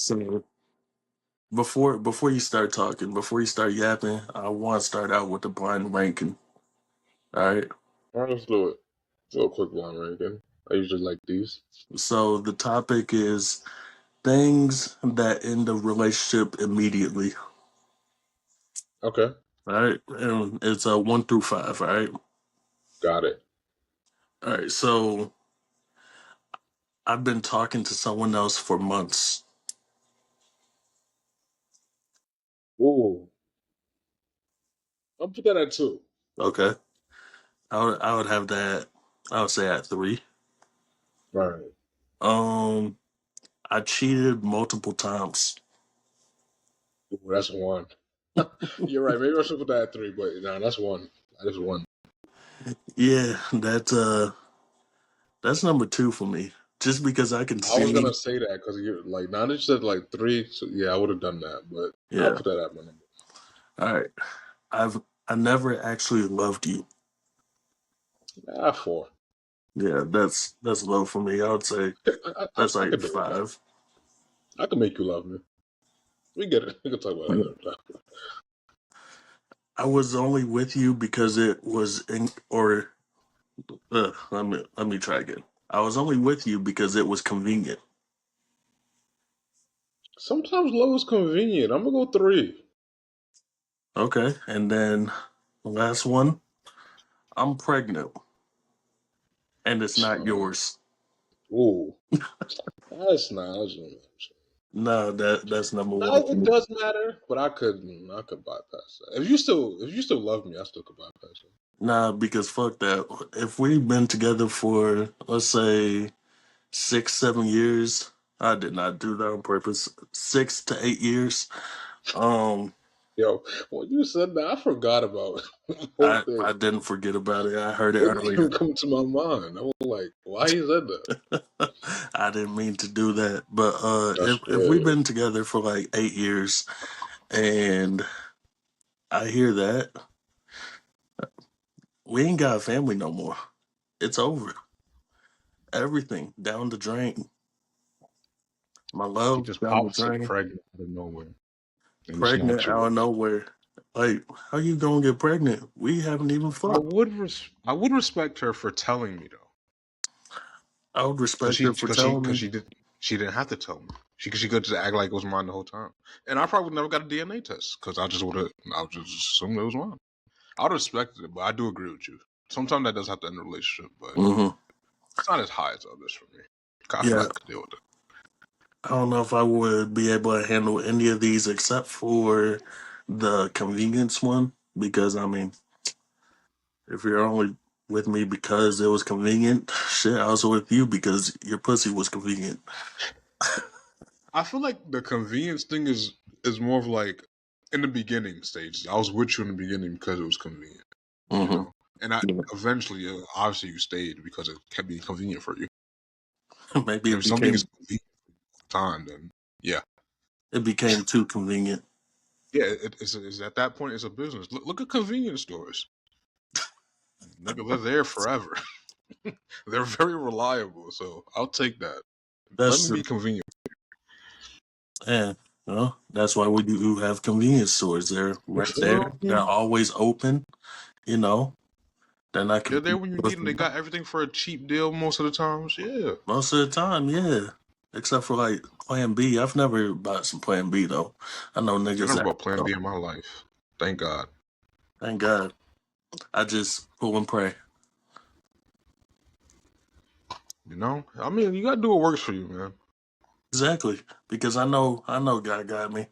So before you start talking, before you start yapping, I want to start out with the blind ranking. All right. All right, let's do it. Do a quick one right again. I usually like these. So the topic is things that end a relationship immediately. Okay, All right, and it's a 1 through 5. All right. got it. All right. So I've been talking to someone else for months. Ooh, I'll put that at two. Okay. I would have that. I would say at 3. All right. Um, I cheated multiple times. Ooh, that's one. You're right. Maybe I should put that at three, but no, that's one. That is one. Yeah, that's number 2 for me. Just because I can I was see. gonna say that because you're like now that you said like three. So yeah, I would have done that, but I'll Yeah. put that at my number. All right. I never actually loved you. Ah, four. Yeah, that's low for me. I would say that's I like could deal with that. 5. I can make you love me. We get it. We can talk about that another time. I was only with you because it was in or let me try again. I was only with you because it was convenient. Sometimes low is convenient. I'm gonna go three. Okay, and then the last one, I'm pregnant and it's not Uh, yours. ooh, that's not. No, that's number 1 No, for it me. does matter, but I could bypass that. If you still love me, I still could bypass it. Nah, because fuck that. If we've been together for let's say 6, 7 years, I did not do that on purpose. 6 to 8 years. Um, Yo, when you said that, I forgot about the whole I thing. didn't forget about it. I heard it It didn't earlier. even come to my mind. I was like, why he said that? I didn't mean to do that, but That's if we've yeah. been together for like 8 years and I hear that, we ain't got a family no more. It's over. Everything down the drain. My She love just down the pops up drain. pregnant out of nowhere, and you just know Pregnant what you out want. of nowhere. Like, how you gonna get pregnant? We haven't even fucked. I would respect her for telling me though, I would because respect she her for because she telling because me. she didn't have to tell me. She could just act like it was mine the whole time, and I probably would never got a DNA test because I would just assume it was mine. I would respect it, but I do agree with you. Sometimes that does have to end a relationship, but Hmm. it's not as high as others for me. I feel Yeah, like I could deal with it. I don't know if I would be able to handle any of these except for the convenience one because I mean, if you're only with me because it was convenient, shit, I was with you because your pussy was convenient. I feel like the convenience thing is more of like in the beginning stages. I was with you in the beginning because it was convenient, you Hmm. know. And I Yeah. eventually, obviously, you stayed because it can be convenient for you. Maybe And it if something is became convenient all the time, then yeah, it became too convenient. yeah, it's at that point it's a business. Look at convenience stores, nigga. They're there forever. They're very reliable, so I'll take that. Let That's me true. be convenient. And that's why we do have convenience stores. They're You right feel there. They're me? always open. You know, they're not They're there competing when you need with them. They me. got everything for a cheap deal most of the times. Yeah. Most of the time, yeah. Except for like Plan B. I've never bought some Plan B though. I know I niggas never that bought Plan though. B in my life. Thank God. Thank God. I just pull and pray. You know? I mean, you gotta do what works for you, man. Exactly. Because I know God got me.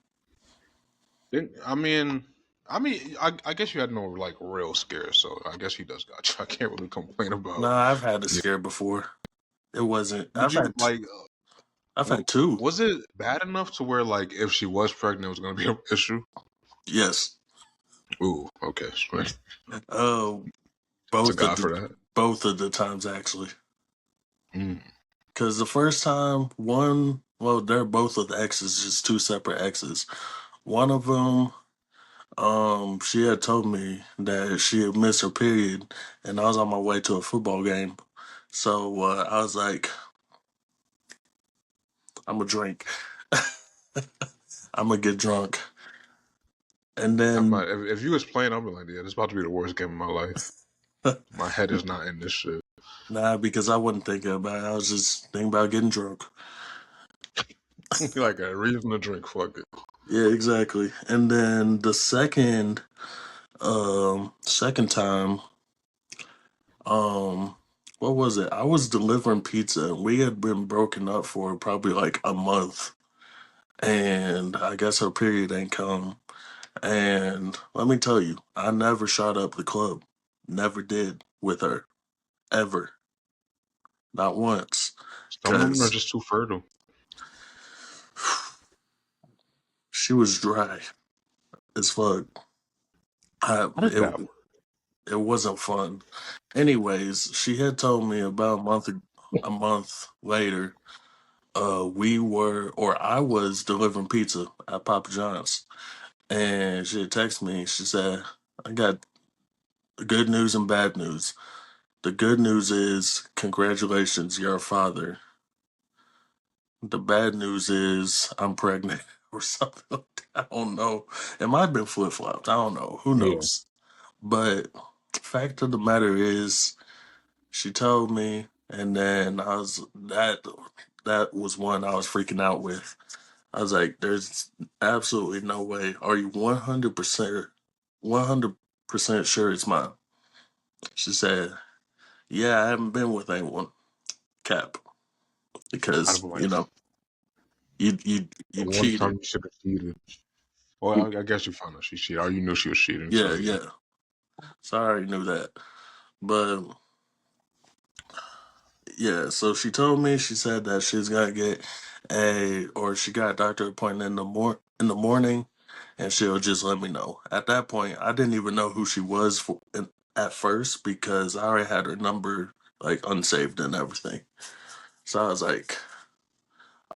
I mean, I guess you had no like real scare, so I guess he does got you. I can't really complain about. Nah, I've had a Yeah. scare before. It wasn't. Did you like? I've had two. Was it bad enough to where like if she was pregnant, it was gonna be an issue? Yes. Ooh, okay. Sweet. Uh, To both of God the for that. both of the times actually. Mm. Because the first time, well, they're both with exes, just two separate exes. One of them, she had told me that she had missed her period, and I was on my way to a football game. So I was like, I'm a drink. I'm gonna get drunk, and I then might, if you was playing, I'd be like, yeah, this is about to be the worst game of my life. My head is not in this shit. nah, because I wasn't thinking about it. I was just thinking about getting drunk. Like a reason to drink, fuck it. Yeah, exactly. And then the second time, um, what was it? I was delivering pizza, and we had been broken up for probably like a month, and I guess her period ain't come. And let me tell you, I never shot up the club. Never did with her. Ever. Not once. Some women are Because just too fertile. she was dry as fuck. I, How did that it, work? it wasn't fun. Anyways, she had told me about a month later, I was delivering pizza at Papa John's. And she had texted me. She said, I got good news and bad news. The good news is, congratulations, you're a father. The bad news is I'm pregnant or something like that. I don't know. It might have been flip flopped. I don't know. Who Yeah. knows? But fact of the matter is, she told me, and then that was one I was freaking out with. I was like, "There's absolutely no way. Are you 100% sure it's mine?" She said, "Yeah, I haven't been with anyone." Cap, I'd because be like, you one cheated. time you should have cheated. Well, I guess you found out she cheated. Or you knew she was cheating, Yeah, so yeah. yeah. So I already knew that. But yeah, so she told me, she said that she's gonna get she got a doctor appointment in the morning, and she'll just let me know. At that point, I didn't even know who she was at first because I already had her number like unsaved and everything. So I was like,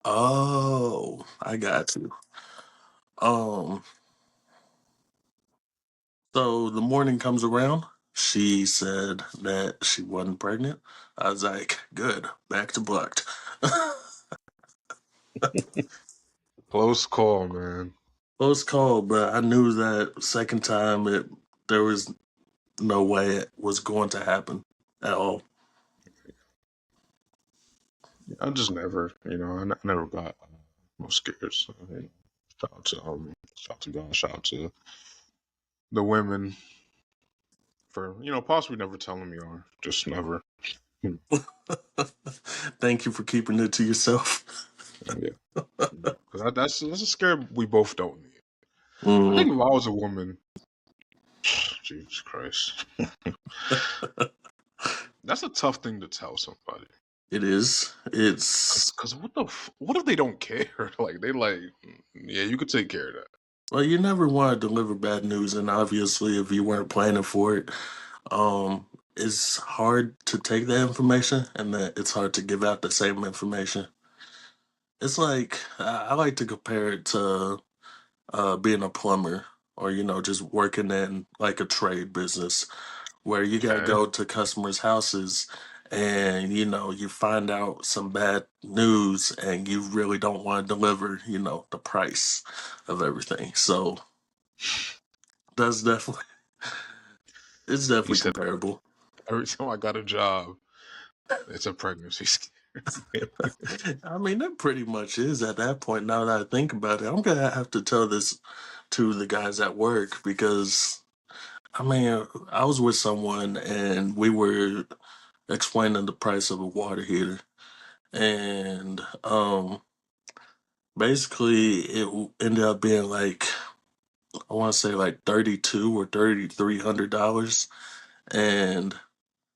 "Oh, I got you." Um, so the morning comes around. She said that she wasn't pregnant. I was like, "Good, back to blocked." Close call, man. Close call, but I knew that second time there was no way it was going to happen at all. I just never, I never got no scares. So, shout out to God, shout out to the women for possibly never telling me or just never. Thank you for keeping it to yourself. Yeah, because that's a scare we both don't need. I Mm, think if I was a woman, Jesus Christ, that's a tough thing to tell somebody. it is. It's Cause what if they don't care? Like they like, yeah, you could take care of that. well, you never want to deliver bad news, and obviously, if you weren't planning for it, um, it's hard to take that information, and that it's hard to give out the same information. It's like I like to compare it to being a plumber, or just working in like a trade business where you gotta Okay, go to customers' houses, and you find out some bad news, and you really don't want to deliver the price of everything. So that's definitely it's he definitely said comparable. every time I got a job, it's a pregnancy scare. I mean, that pretty much is at that point. Now that I think about it, I'm gonna have to tell this to the guys at work, because I mean, I was with someone and we were explaining the price of a water heater, and basically it ended up being like, I want to say like 32 or $3,300, and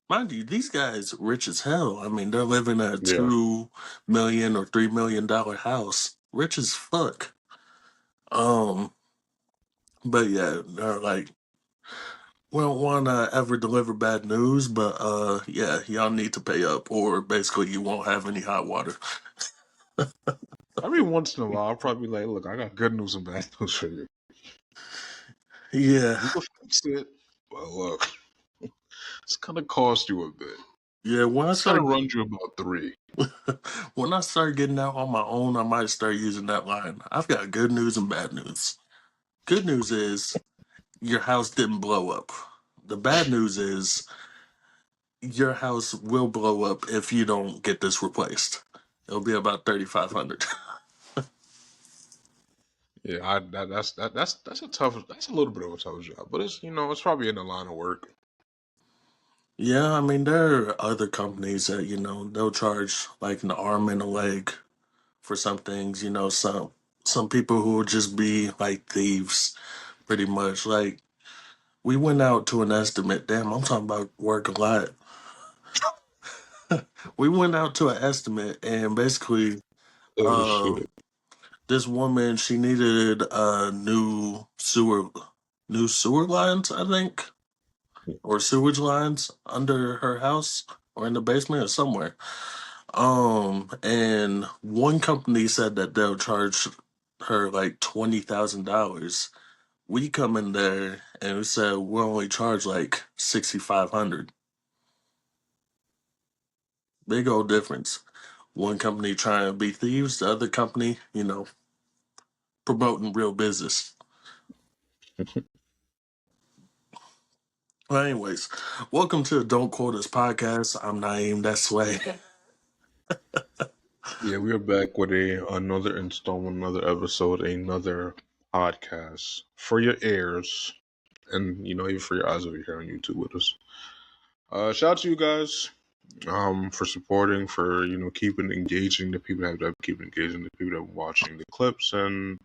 mind you, these guys rich as hell. I mean, they're living in a Yeah, 2 million or $3 million house, rich as fuck. Um, but yeah, they're like, we don't want to ever deliver bad news, but yeah, y'all need to pay up, or basically you won't have any hot water. every once in a while, I'll probably be like, look, I got good news and bad news for you. Yeah, We could fix it, but look, it's gonna cost you a bit. Yeah, It's gonna run you about 3. when I start getting out on my own, I might start using that line. I've got good news and bad news. Good news is your house didn't blow up. The bad news is your house will blow up if you don't get this replaced. It'll be about 3,500. Yeah, that's a tough. That's a little bit of a tough job, but it's it's probably in the line of work. Yeah, I mean there are other companies that they'll charge like an arm and a leg for some things. Some people who will just be like thieves, pretty much. Like we went out to an estimate. Damn, I'm talking about work a lot. We went out to an estimate, and basically, Oh uh, shit! this woman she needed a new sewer lines, I think, or sewage lines under her house or in the basement or somewhere. And one company said that they'll charge her like $20,000. We come in there and we said we'll only charge like 6,500. Big old difference. One company trying to be thieves, the other company, promoting real business. Well, anyways, welcome to the Don't Quote Us podcast. I'm Naeem. That's Sway. Yeah, we are back with another installment, another episode, another podcast for your ears, and even for your eyes over here on YouTube with us. Shout out to you guys, for supporting, for keeping engaging, the people that have keeping engaging, the people that are watching the clips, and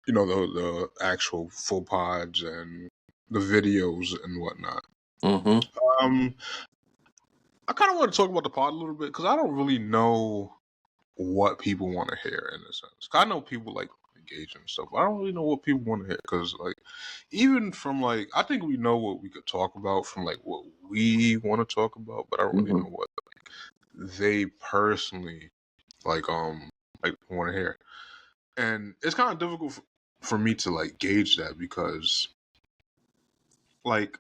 the actual full pods and the videos and whatnot. Mm-hmm. Um, I kind of want to talk about the pod a little bit because I don't really know what people want to hear in a sense. I know people like engaging and stuff, but I don't really know what people want to hear because, like, even from like, I think we know what we could talk about from like what we want to talk about, but I don't really Mm-hmm. know what they personally like want to hear, and it's kind of difficult for me to like gauge that because like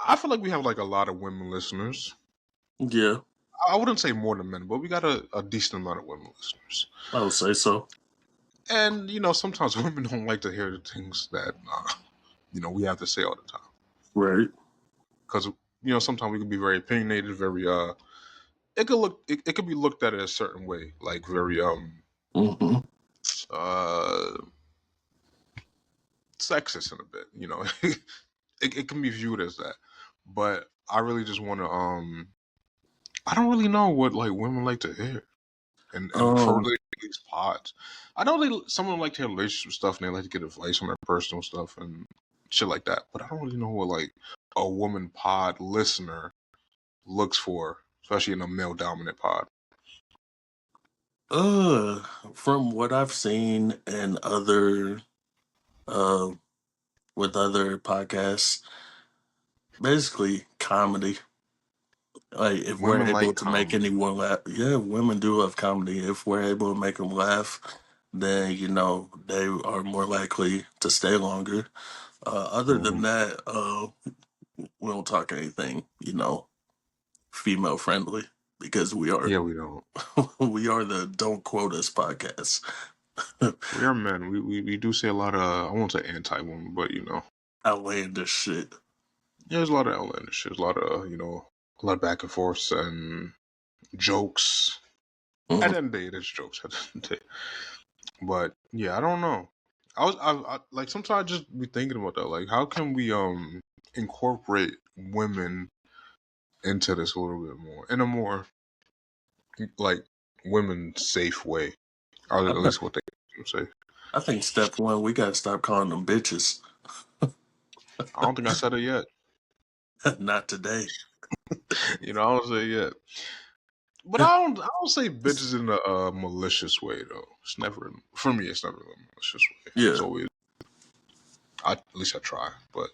I feel like we have like a lot of women listeners. Yeah, I wouldn't say more than men, but we got a decent amount of women listeners. I would say so. And sometimes women don't like to hear the things that we have to say all the time Right. because sometimes we can be very opinionated, very it could be looked at a certain way, like very Mm-hmm. uh sexist in a bit. It can be viewed as that, but I really just want to I don't really know what like women like to hear. And for Um, related to these pods, I know some of them like to hear relationship stuff and they like to get advice on their personal stuff and shit like that. But I don't really know what like a woman pod listener looks for, especially in a male dominant pod. uh, from what I've seen in other, uh, with other podcasts, basically comedy. Like if we're Women able like to make comedy. anyone laugh, yeah, women do love comedy. If we're able to make them laugh, then they are more likely to stay longer. Other than Hmm. that, we don't talk anything, female friendly because we are Yeah, we don't. we are the Don't Quote Us podcast. We are men. We do say a lot of I won't say anti women, but Outlandish shit. yeah, there's a lot of outlandish shit. There's a lot of a lot of back and forth and jokes. At Mhm. the end of the day, it is jokes. At the end of the day. But yeah, I don't know. I like sometimes I just be thinking about that. Like, how can we incorporate women into this a little bit more in a more like women safe way, or I, at th- least what they say. I think step one, we gotta stop calling them bitches. I don't think I said it yet. Not today. I don't say it yet. But I don't say bitches in a malicious way though. It's never for me. It's never in a malicious way. It's Yeah. always at least I try. But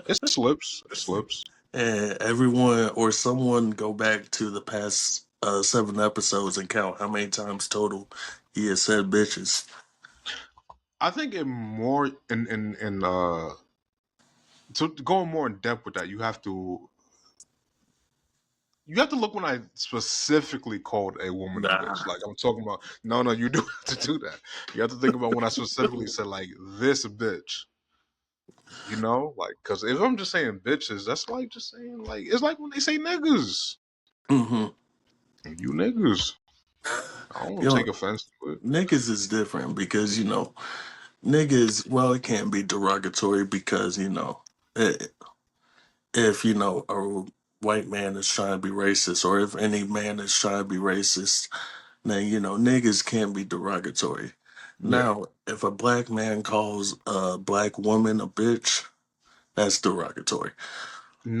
it slips. It slips. And everyone or someone go back to the past 7 episodes and count how many times total he has said bitches. I think in more in to go more in depth with that, you have to You have to look when I specifically called a woman a Nah. bitch. Like I'm talking about. No, no, you do have to do that. You have to think about when I specifically said like this bitch. You know, like because if I'm just saying bitches, that's like just saying like it's like when they say niggas. Hmm. You niggas. I don't You take know, offense to it. niggas is different because niggas. Well, it can't be derogatory because if a white man is trying to be racist, or if any man is trying to be racist, then niggas can't be derogatory. Yeah. Now, if a black man calls a black woman a bitch, that's derogatory.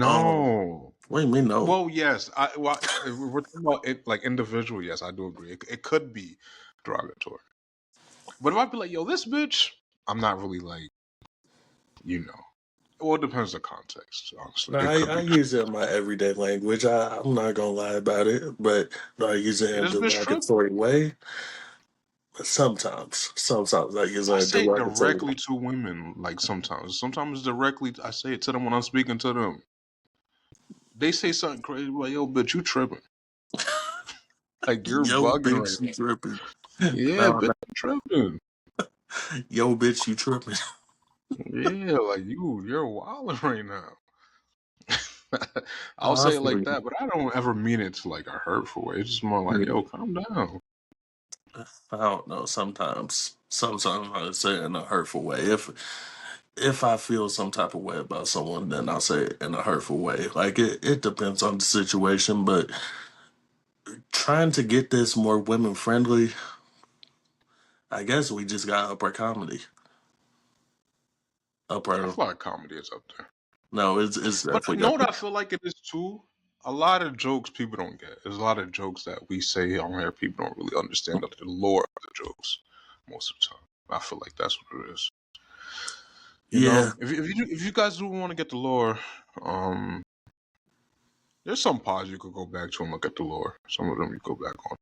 Um, No. what do you mean no? Well, yes. If we're talking about it like individual, yes, I do agree. It could be derogatory. But if I be like, yo, this bitch, I'm not really like, you know. Well, it depends on the context, honestly. No, It could I be. use it in my everyday language. I'm not gonna lie about it, but do I use it Yeah, in a this bitch tripping. derogatory way? Sometimes I use it I in a say it derogatory way. directly to women, like sometimes. Sometimes directly, I say it to them when I'm speaking to them. They say something crazy, like, yo, bitch, you tripping. Like, you're Yo, bugging right bitch, you tripping? now. Yeah, No, bitch, no. you tripping. Yo, bitch, you tripping? Yeah, like, you're wilding right now. No, I'll I say it feel like you. that, but I don't ever mean it to like a hurtful way. It's just more like, Yeah. yo, calm down. I don't know. Sometimes I say it in a hurtful way. If I feel some type of way about someone, then I'll say it in a hurtful way. Like it depends on the situation, but trying to get this more women friendly, I guess we just got up our comedy. Up I our feel like comedy is up there. No, it's But you definitely know up what I feel like it is too? A lot of jokes people don't get. There's a lot of jokes that we say on here people don't really understand the lore of the jokes most of the time. I feel like that's what it is. You Yeah, know, if you guys do want to get the lore, um, there's some pods you could go back to and look at the lore. Some of them you go back on.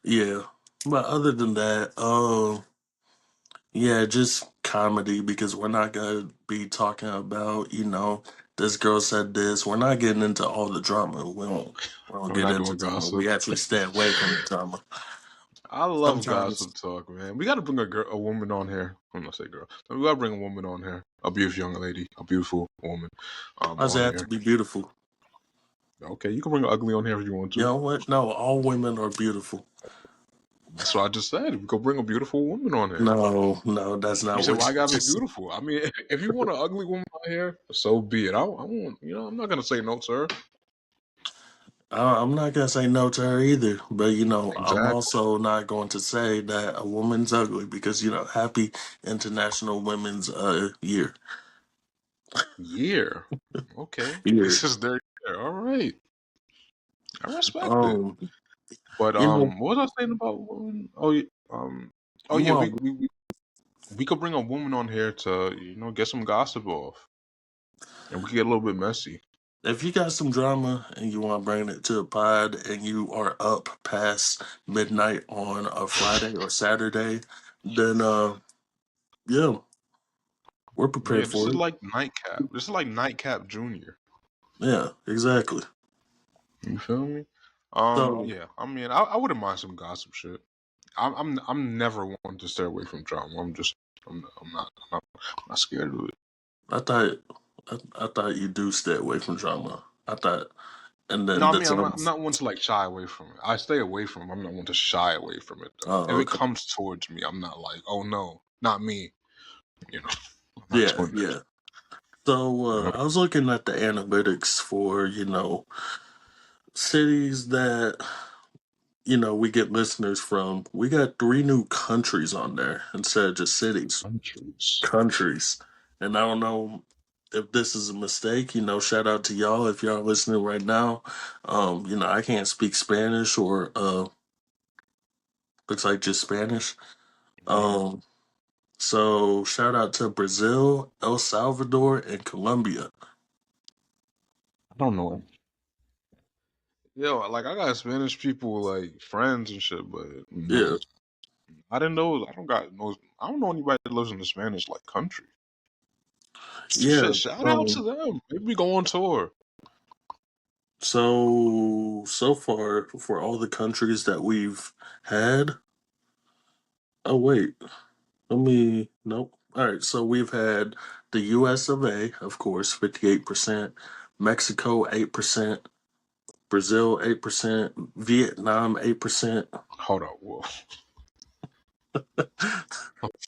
yeah. But other than that, yeah, just comedy because we're not gonna be talking about, this girl said this. We're not getting into all the drama. We don't We're get not into doing drama. gossip. We actually stay away from the drama. I love Sometimes, gossip talk, man. We got to bring a woman on here. I'm not say girl. We got to bring a woman on here. A beautiful young lady, a beautiful woman, I say on have to here. be beautiful. Okay, you can bring an ugly on here if you want You to. know what? No, all women are beautiful. That's what I just said. We could bring a beautiful woman on here. No, no, that's You not said, what "Well, I you gotta be just said. beautiful." I mean, if you want an ugly woman on here, so be it. I won't. I'm not gonna say no, sir. I'm not gonna say no to her either, but I'm Exactly. also not going to say that a woman's ugly because happy International Women's Year. Year. Okay, Year. this is their year. All right, I respect it. Um, But you know, what was I saying about women? Oh, oh you yeah, want we could bring a woman on here to get some gossip off, and we could get a little bit messy. if you got some drama and you want to bring it to a pod and you are up past midnight on a Friday or Saturday, then yeah, we're Yeah, prepared this for is it. like Nightcap. This is like Nightcap Junior. Yeah, exactly. You feel me? So Yeah. I mean, I wouldn't mind some gossip shit. I'm never one to stay away from drama. I'm not scared of it. I thought I thought you do stay away from drama. I thought, and No, then I the mean I'm times. not one to like shy away from it. I stay away from it. I'm not one to shy away from it though. If Oh, it okay. comes towards me, I'm not like, oh no, not me. You know, I'm not Yeah, doing that. yeah. So You know? I was looking at the analytics for cities that we get listeners from. We got three new countries on there instead of just cities. Countries. Countries, and I don't know if this is a mistake. Shout out to y'all if y'all listening right now. I can't speak Spanish or looks like just Spanish. Yeah. Um, so shout out to Brazil, El Salvador, and Colombia. I don't know. Yo, like I got Spanish people like friends and shit, but Yeah, no, I didn't know. I don't got no. I don't know anybody that lives in the Spanish like country. yeah. Shit, shout out to them. Maybe we go on tour. So far for all the countries that we've had. Oh wait, let me nope. All right, so we've had the U.S. of A, of course, 58%, Mexico 8%, Brazil 8%, Vietnam 8%. Hold on, whoa.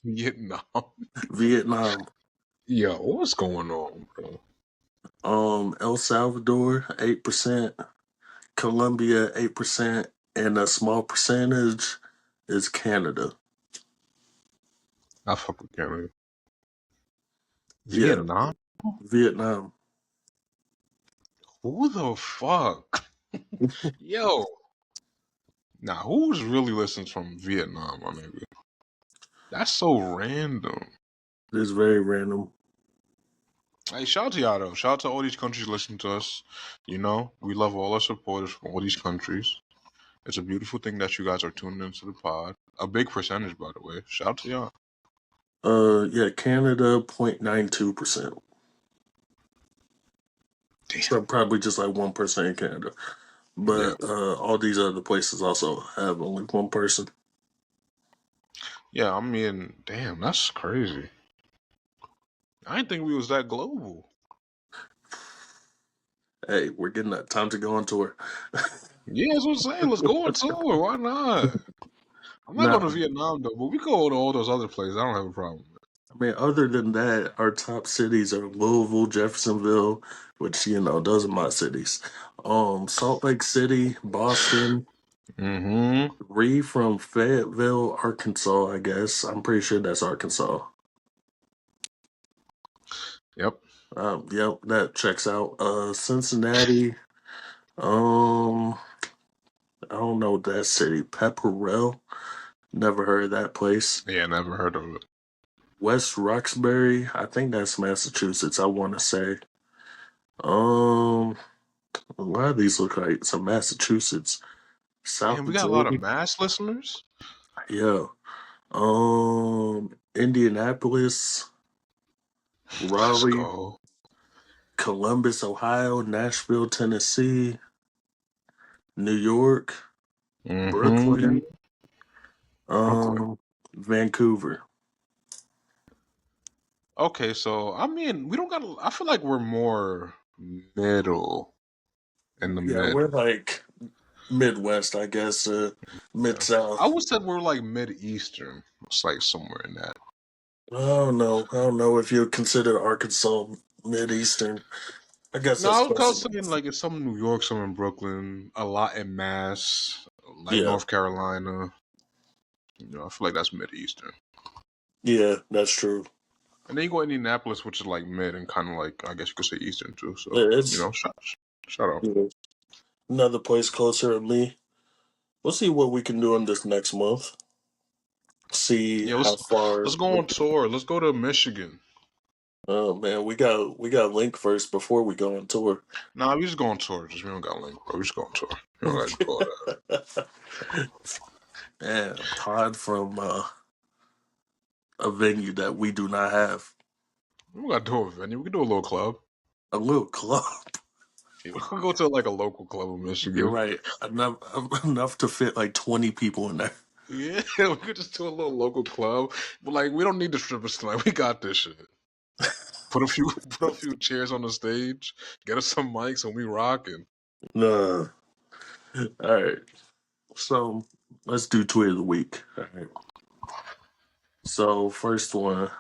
Vietnam. Vietnam, Yo, what's going on, bro? El Salvador 8%, Colombia 8%, and a small percentage is Canada. I fuck with Canada. Yeah, Vietnam? Vietnam. Who the fuck? Yo. Now, who's really listening from Vietnam, my nigga? That's so random. It's very random. Hey, shout out to y'all though. Shout out to all these countries listening to us. You know, we love all our supporters from all these countries. It's a beautiful thing that you guys are tuned into the pod. A big percentage, by the way. Shout out to y'all. Yeah, Canada 0.92%. Damn. So probably just like 1% in Canada. Yeah. But all these other places also have only one person. Yeah, I mean, damn, that's crazy. I didn't think we was that global. Hey, we're getting that time to go on tour. Yeah, that's what I'm saying. Let's go on tour. Why not? I'm not going to Now, Vietnam though, but we go to all those other places. I don't have a problem. I mean, other than that, our top cities are Louisville, Jeffersonville, which those are my cities. Salt Lake City, Boston, Mm-hmm. Ree from Fayetteville, Arkansas. I guess I'm pretty sure that's Arkansas. Yep. Yep, that checks out. Cincinnati. Um, I don't know that city. Pepperell. Never heard of that place. Yeah, never heard of it. West Roxbury. I think that's Massachusetts. I want to say. Um, a lot of these look like some Massachusetts. Damn, South we got a lot of Jersey. mass listeners. Yeah. Indianapolis, Let's Raleigh, go. Columbus, Ohio, Nashville, Tennessee, New York, Mm-hmm. Brooklyn, Brooklyn. um, Vancouver. Okay, so I mean, we don't got. I feel like we're more middle in the Yeah, mid. we're like Midwest, I guess, Mid Yeah, I South. would say we're like mid eastern. It's like somewhere in that. I don't know if you consider Arkansas Mid Eastern. I guess No, that's I was, I close was enough. saying like it's some in New York, some in Brooklyn, a lot in Mass, like Yeah, North Carolina. I feel like that's mid eastern. yeah, that's true. And then you go Indianapolis, which is like mid and kind of like I guess you could say eastern too. So It's shout out. you know, another place closer to me. We'll see what we can do in this next month. See Yeah, how let's far. go on tour. Let's go to Michigan. Oh man, we got link first before we go on tour. Nah, we just go on tour. Just we don't got link, bro. We just go on tour. We don't gotta do all that. And pod from a venue that we do not have. We don't gotta do a venue. We can do a little club. A little club. Yeah, we can go to like a local club in You're Michigan. right. Enough enough to fit like 20 people in there. Yeah, we could just do a little local club. But like we don't need the strippers tonight. We got this shit. Put a few put a few chairs on the stage, get us some mics and we rocking. Nah. All right. So let's do tweet of the week. All right. So first one.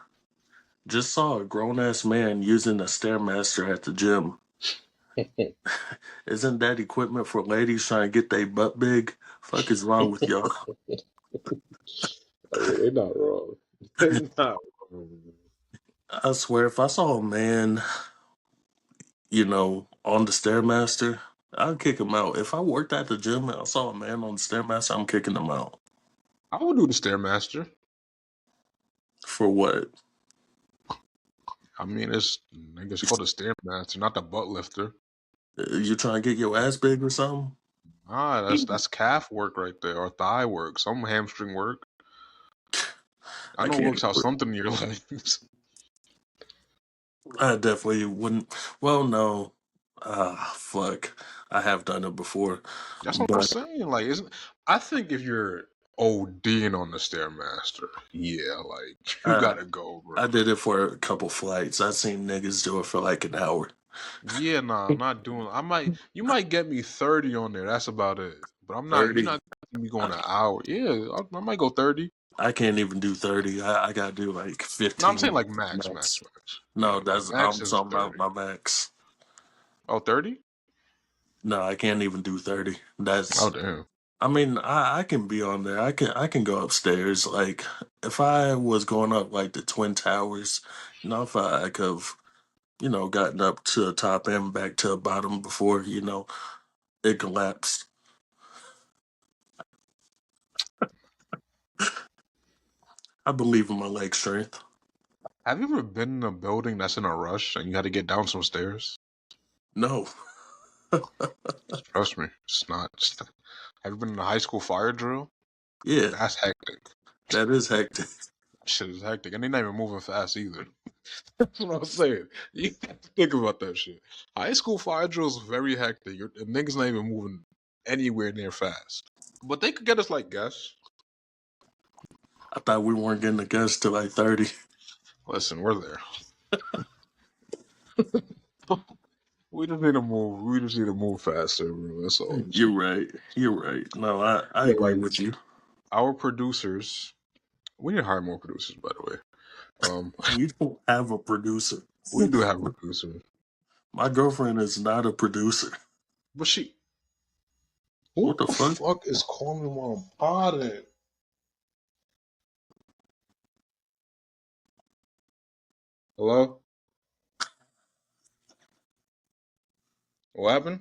Just saw a grown ass man using a stairmaster at the gym. Isn't that equipment for ladies trying to get their butt big? Fuck is wrong with y'all? Oh, yeah, they're not wrong. They're not wrong. I swear, if I saw a man, on the stairmaster, I'd kick him out. If I worked at the gym and I saw a man on the stairmaster, I'm kicking him out. I would do the Stairmaster. For what? I mean, I guess it's called the Stairmaster, not the butt lifter. You trying to get your ass big or something? Ah, that's calf work right there, or thigh work, some hamstring work. I I know it can't. works out something in your legs. I definitely wouldn't. Well, no. Fuck. I have done it before, That's what I'm but saying. Like, isn't I think if you're ODing on the Stairmaster, yeah, like you uh, gotta go, bro. I did it for a couple flights. I seen niggas do it for like an hour. Yeah, nah, I'm not doing. You might get me 30 on there. That's about it. But I'm not. You're 30. not getting me going I, an hour. Yeah, I might go 30. I can't even do 30. I gotta do like No, I'm saying 15 like max, max, max. max. Yeah, No, like that's max I'm is talking about 30. my max. Oh, 30? No, I can't even do 30. Oh, That's damn. I mean, I can be on there. I can go upstairs. Like if I was going up like the Twin Towers, if I could have, gotten up to the top and back to the bottom before, it collapsed. I believe in my leg strength. Have you ever been in a building that's in a rush and you had to get down some stairs? No. Trust me, it's not. Have you been in a high school fire drill? Yeah, That's hectic. that is hectic. Shit is hectic, and they're not even moving fast either. That's what I'm saying. You have to think about that shit. High school fire drill is very hectic. The niggas not even moving anywhere near fast. But they could get us like guests. I thought we weren't getting a guest till like 30. Listen, we're there. We just need to move. We just need to move faster, bro. That's all. You're right. You're right. No, I Yeah, agree like with you. our producers. We need to hire more producers, by the way. We don't have a producer. We do have producers, My girlfriend is not a producer. but she. What Who the the fuck? fuck is calling me while I'm potting? Hello? What happened?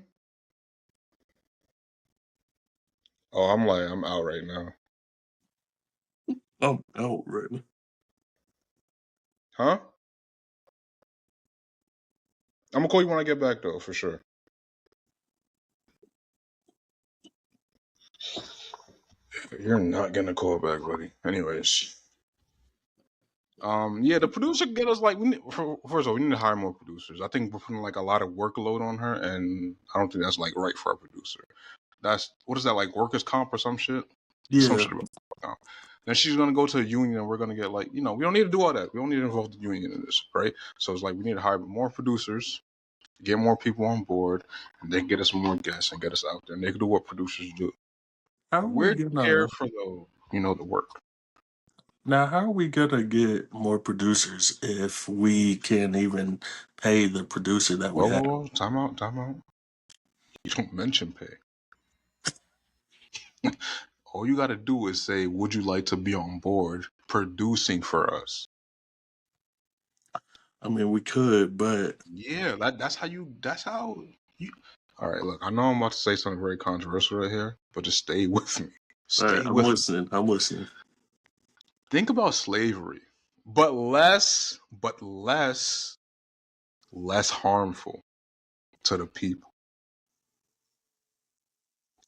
Oh, I'm out right now. I'm out right now. Huh? I'm gonna call you when I get back though, for sure. You're not gonna call back, buddy. Anyways, yeah, the producer get us like first of all, we need to hire more producers. I think we're putting like a lot of workload on her, and I don't think that's like right for our producer. That's what is that like workers' comp or some shit? Some Yeah. shit about comp. Then she's gonna go to a union, and we're gonna get like we don't need to do all that. We don't need to involve the union in this, right? So it's like we need to hire more producers, get more people on board, and then get us more guests and get us out there. And they can do what producers do. How are we We're there gonna for the work. Now, how are we gonna get more producers if we can't even pay the producer that we Whoa, whoa, have? whoa! Time out, time out. You don't mention pay. All you got to do is say, "Would you like to be on board producing for us?" I mean, we could, but Yeah, that's how you. That's how you. All right, look. I know I'm about to say something very controversial right here, but just stay with me. all right, Stay I'm with me. listening. I'm listening. Think about slavery, but less harmful to the people.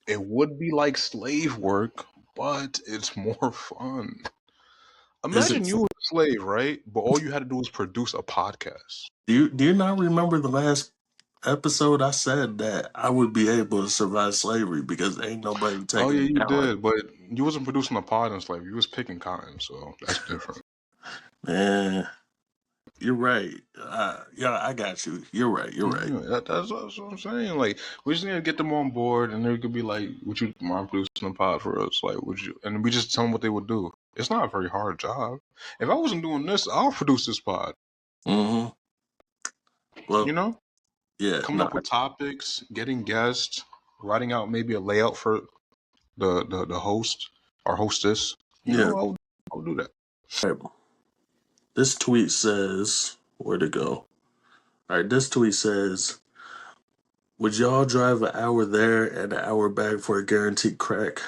It would be like slave work, but it's more fun. Is it? Imagine you were a slave, right? But all you had to do was produce a podcast. Do you not remember the last episode? I said that I would be able to survive slavery because ain't nobody Oh taking yeah, me you down. did, but you wasn't producing a pod in slavery. You was picking cotton, so that's different. Man, you're right. Yeah, I got you. You're right. You're right. Yeah, that's what I'm saying. Like, we just need to get them on board, and they could be like, "Would you mind producing a pod for us?" Like, would you? And we just tell them what they would do. It's not a very hard job. If I wasn't doing this, I'll produce this pod. Mm-hmm. You Well, know, yeah. coming No. up with topics, getting guests, writing out maybe a layout for the host or hostess. You Yeah. know, I'll do that. All right. This tweet says, where to go? All right. This tweet says, would y'all drive an hour there and an hour back for a guaranteed crack?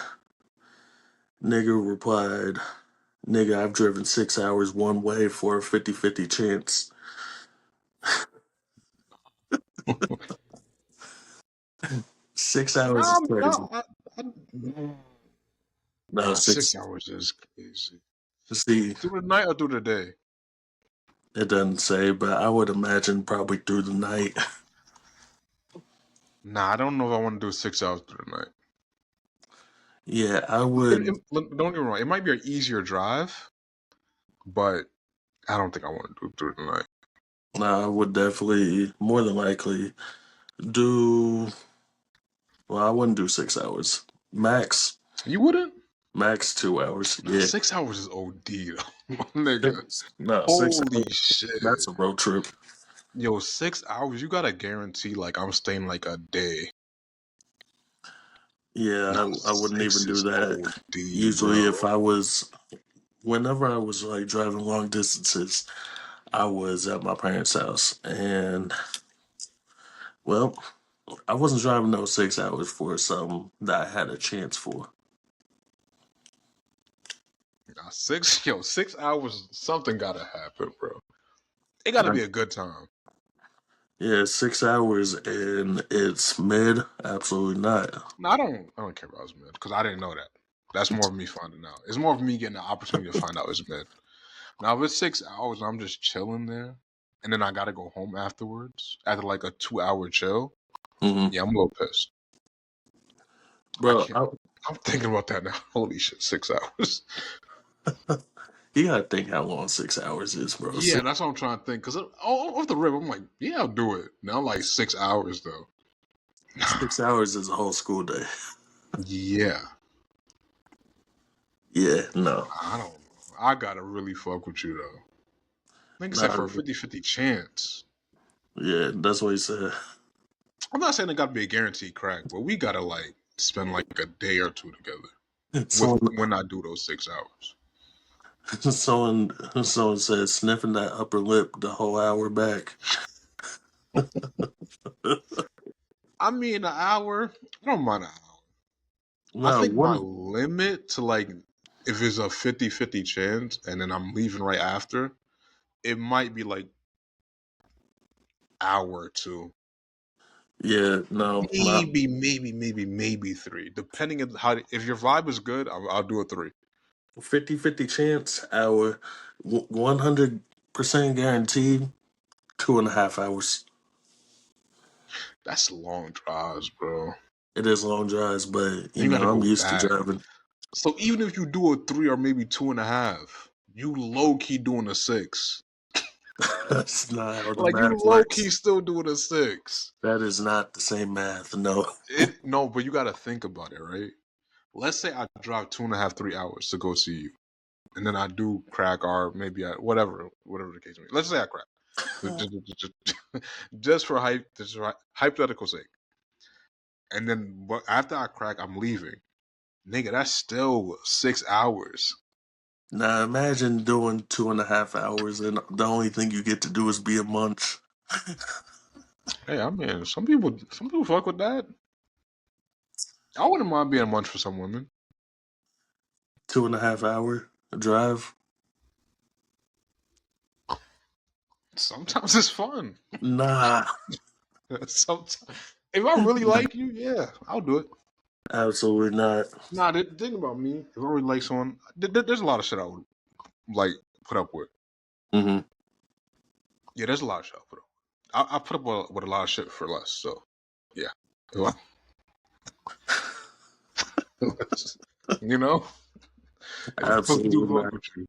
Nigga replied, nigga, I've driven 6 hours one way for a 50-50 chance. 6 hours is No, crazy. no, I, No, nah, six. 6 hours is crazy. See, Through the night or through the day? it doesn't say, but I would imagine probably through the night. Nah, I don't know if I want to do 6 hours through the night. Yeah, I would. Don't get me wrong. It might be an easier drive, but I don't think I want to do it through the night. I would definitely, more than likely, do. Well, I wouldn't do 6 hours. Max, You wouldn't? max 2 hours. Nah, Yeah. 6 hours is OD though, my nigga. No, 6 hours. Holy shit. That's a road trip. Yo, 6 hours, you gotta guarantee like I'm staying like a day. Nah, Yeah, I wouldn't six even do is that. OD, Usually, bro. whenever I was like driving long distances, I was at my parents' house, and well, I wasn't driving those 6 hours for something that I had a chance for. Nah, 6 hours, something gotta happen, bro. It gotta I, be a good time. yeah, 6 hours and it's mid. Absolutely not. No, I don't care about mid because I didn't know that. That's more of me finding out. It's more of me getting the opportunity to find out it's mid. Now if it's 6 hours, I'm just chilling there, and then I gotta go home afterwards after like a 2 hour chill. Hmm. Yeah, I'm a little pissed. I Bro, can't. I'm thinking about that now. Holy shit, 6 hours. you gotta think how long 6 hours is, bro. Yeah, that's what I'm trying to think. Cause off the rip, I'm like, yeah, I'll do it. Now like 6 hours though. 6 hours is a whole school day. Yeah, Yeah, no. I don't know. I gotta really fuck with you though. Like I said, Nah, for a 50-50 chance. yeah, that's what he said. I'm not saying it got to be a guaranteed crack, but we gotta like spend like a day or two together with Someone, when I do those 6 hours. someone said sniffing that upper lip the whole hour back. I mean, an hour. I don't mind an hour. I No, think my one. limit to like if it's a 50-50 chance and then I'm leaving right after, it might be like hour or two. Yeah, no, my Maybe three. Depending on how if your vibe is good, I'll do a three. 50-50 chance. Hour, 100% guaranteed. 2.5 hours. That's long drives, bro. It is long drives, but And you got to I'm go used to back. driving. So even if you do a three or maybe 2.5, you low key doing a six. That's not how the Like you math low key works. still doing a six. That is not the same math. No. It no, but you got to think about it, right? Let's say I drive 2.5, 3 hours to go see you, and then I do crack or maybe whatever the case may be. Let's say I crack, just for hypothetical sake. And then after I crack, I'm leaving. Nigga, that's still 6 hours. Now imagine doing 2.5 hours and the only thing you get to do is be a munch. Hey, I mean, some people fuck with that. I wouldn't mind being a munch for some women. 2.5 hour drive. Sometimes it's fun. Nah, Sometimes, if I really like you, yeah, I'll do it. absolutely not. Nah, the thing about me, if I really like someone, there's a lot of shit I would like put up with. Hmm. Yeah, there's a lot of shit I put up. I put up with a lot of shit for less. So, yeah, you know, if I really do Absolutely fuck not. with you,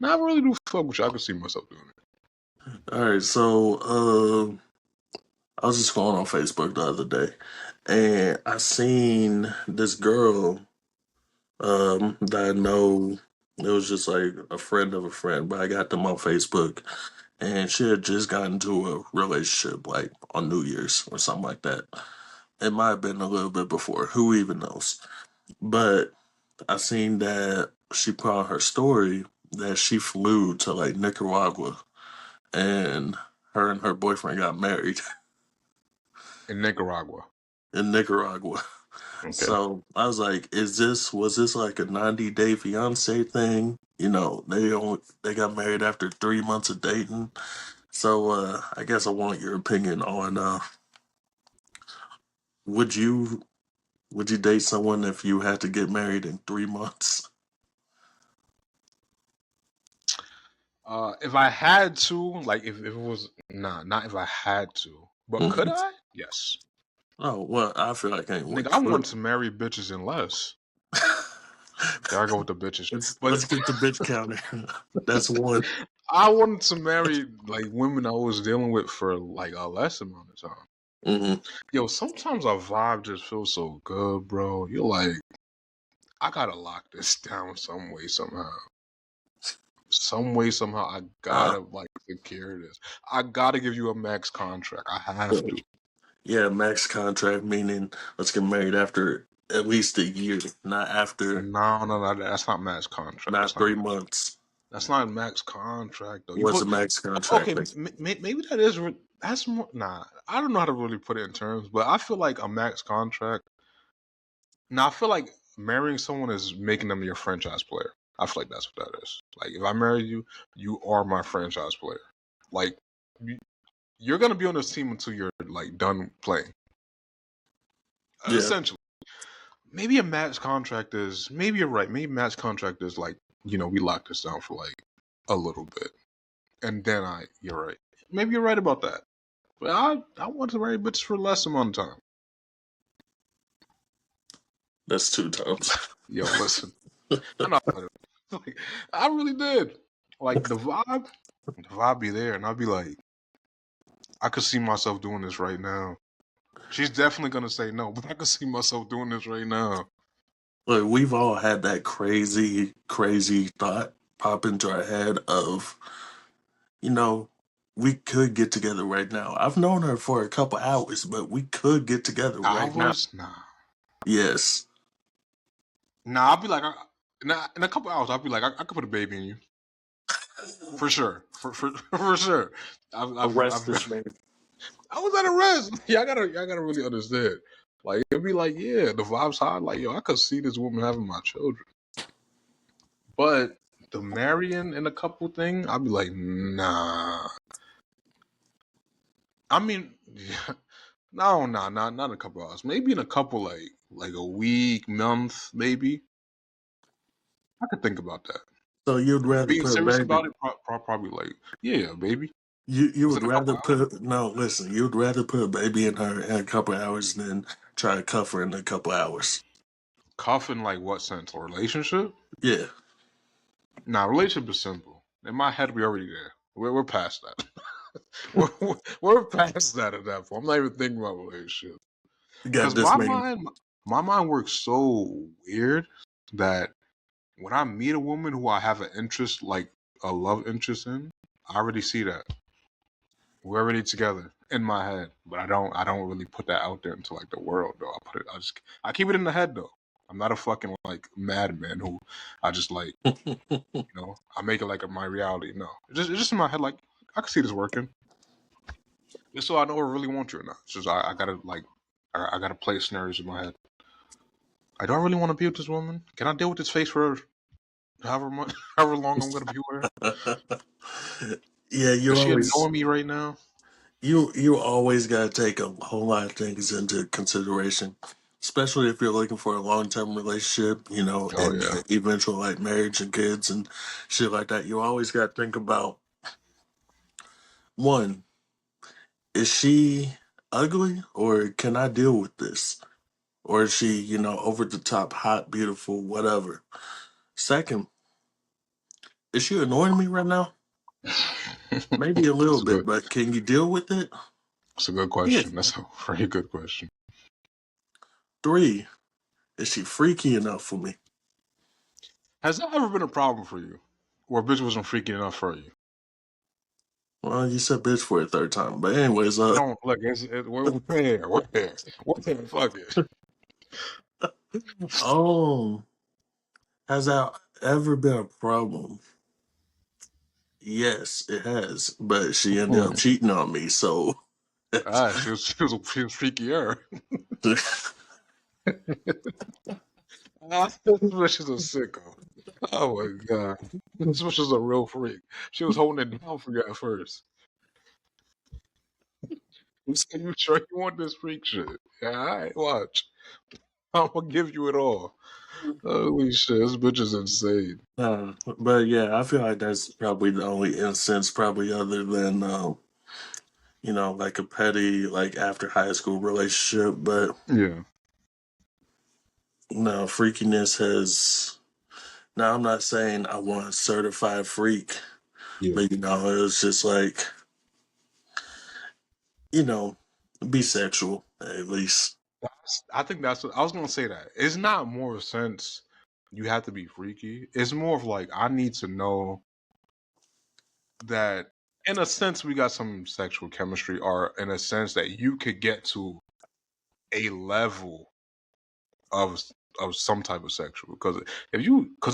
nah, I really do fuck with you. I can see myself doing it. All right, so I was just scrolling on Facebook the other day, and I seen this girl that I know. It was just like a friend of a friend, but I got them on Facebook, and she had just gotten into a relationship like on New Year's or something like that. It might have been a little bit before. Who even knows? But I seen that she put on her story that she flew to like Nicaragua, and her boyfriend got married In Nicaragua, in Nicaragua. okay. So I was like, was this like a 90-day fiance thing? They got married after 3 months of dating. So I guess I want your opinion on would you would you date someone if you had to get married in 3 months? If I had to, like, if it was nah, not if I had to, but could Mhm. I? Yes. Oh well, I feel like I ain't Nigga, went I for want to marry bitches in less. There I go with the bitches. let's But get the bitch counter. That's one. I wanted to marry like women I was dealing with for like a less amount of time. Hmm. Yo, sometimes our vibe just feels so good, bro. You're like, I gotta lock this down some way, somehow. Some way, somehow, I Uh, gotta like secure this. I gotta give you a max contract. I have to. yeah, max contract meaning let's get married after at least a year, not after No, that's not max contract. not 3 months. That's not max contract though. You What's a put max okay, contract? maybe that is that's more. Nah, I don't know how to really put it in terms, but I feel like a max contract. Now I feel like marrying someone is making them your franchise player. I feel like that's what that is. Like if I marry you, you are my franchise player. Like you're gonna be on this team until you're like done playing. Yeah, Essentially, maybe a max contract is. Maybe you're right. Maybe max contract is like we lock this down for like a little bit, and then you're right. Maybe you're right about that. But I want to marry bitches for less amount of time. that's 2 times. Yo, listen, I know how to, like, I really did. Like the vibe be there, and I'd be like, I could see myself doing this right now. She's definitely gonna say no, but I could see myself doing this right now. Look, we've all had that crazy, crazy thought pop into our head of, you know, we could get together right now. I've known her for a couple hours, but we could get together right now. Hours? Nah. Yes. Nah, I'll be like, in a couple hours, I'll be like, I could put a baby in you. For sure. For sure. Arrest I've this man. I was at a rest. Y'all gotta really understand. Like it'd be like, yeah, the vibe's high. Like, yo, I could see this woman having my children. But the marrying in a couple thing, I'd be like, nah. I mean, yeah, no, not in a couple hours. Maybe in a couple like a week, month, maybe. I could think about that. So you'd rather Being put a serious baby. about it, probably like, yeah, baby. You Was would in a couple rather hours. put no. Listen, you'd rather put a baby in her in a couple hours than try to cuff her in a couple hours. Cuff in like what sense? A relationship? Yeah, Nah, relationship is simple. In my head, we already there. We're past that. we're past that at that point. I'm not even thinking about relationship you got because this my man. mind, my mind works so weird that when I meet a woman who I have an interest, like a love interest in, I already see that we're already together in my head. But I don't really put that out there into like the world though. I keep it in the head though. I'm not a fucking like madman who I just like. I make it like my reality. No, it's just in my head. Like I can see this working. Just so I know if I really want you or not. It's just I gotta like I gotta play scenarios in my head. I don't really want to be with this woman. Can I deal with this face for however much, however long I'm gonna be with her? Yeah, Is she annoying me right now? you always got to take a whole lot of things into consideration, especially if you're looking for a long term relationship, Oh and yeah. eventual like marriage and kids and shit like that. You always got to think about one: is she ugly, or can I deal with this, or is she over the top, hot, beautiful, whatever? Second, is she annoying me right now? Maybe a little That's a bit, good. but can you deal with it? That's a good Yeah. question. That's a very good question. Three, is she freaky enough for me? Has that ever been a problem for you, where a bitch wasn't freaking enough for you? Well, you said bitch for a third time, but anyways, Don't look. We're there. We're there. We're there. Fuck it. oh, has that ever been a problem? Yes, it has, but she ended up Hmm. cheating on me, so She was freakier. This bitch is a sicko. Oh my god. This bitch is a real freak. She was holding it down for you at first. You said you sure you want this freak shit? Yeah, alright, watch. I'm gonna give you it all. Holy shit, this bitch is insane. but yeah, I feel like that's probably the only instance, probably other than like a petty, like after high school relationship. But Yeah, no, freakiness has. Now, I'm not saying I want a certified freak, yeah. but it's just like, you know, be sexual at least. I think that's what I was gonna say. That it's not more of a sense you have to be freaky. It's more of like I need to know that in a sense we got some sexual chemistry, or in a sense that you could get to a level of some type of sexual. Because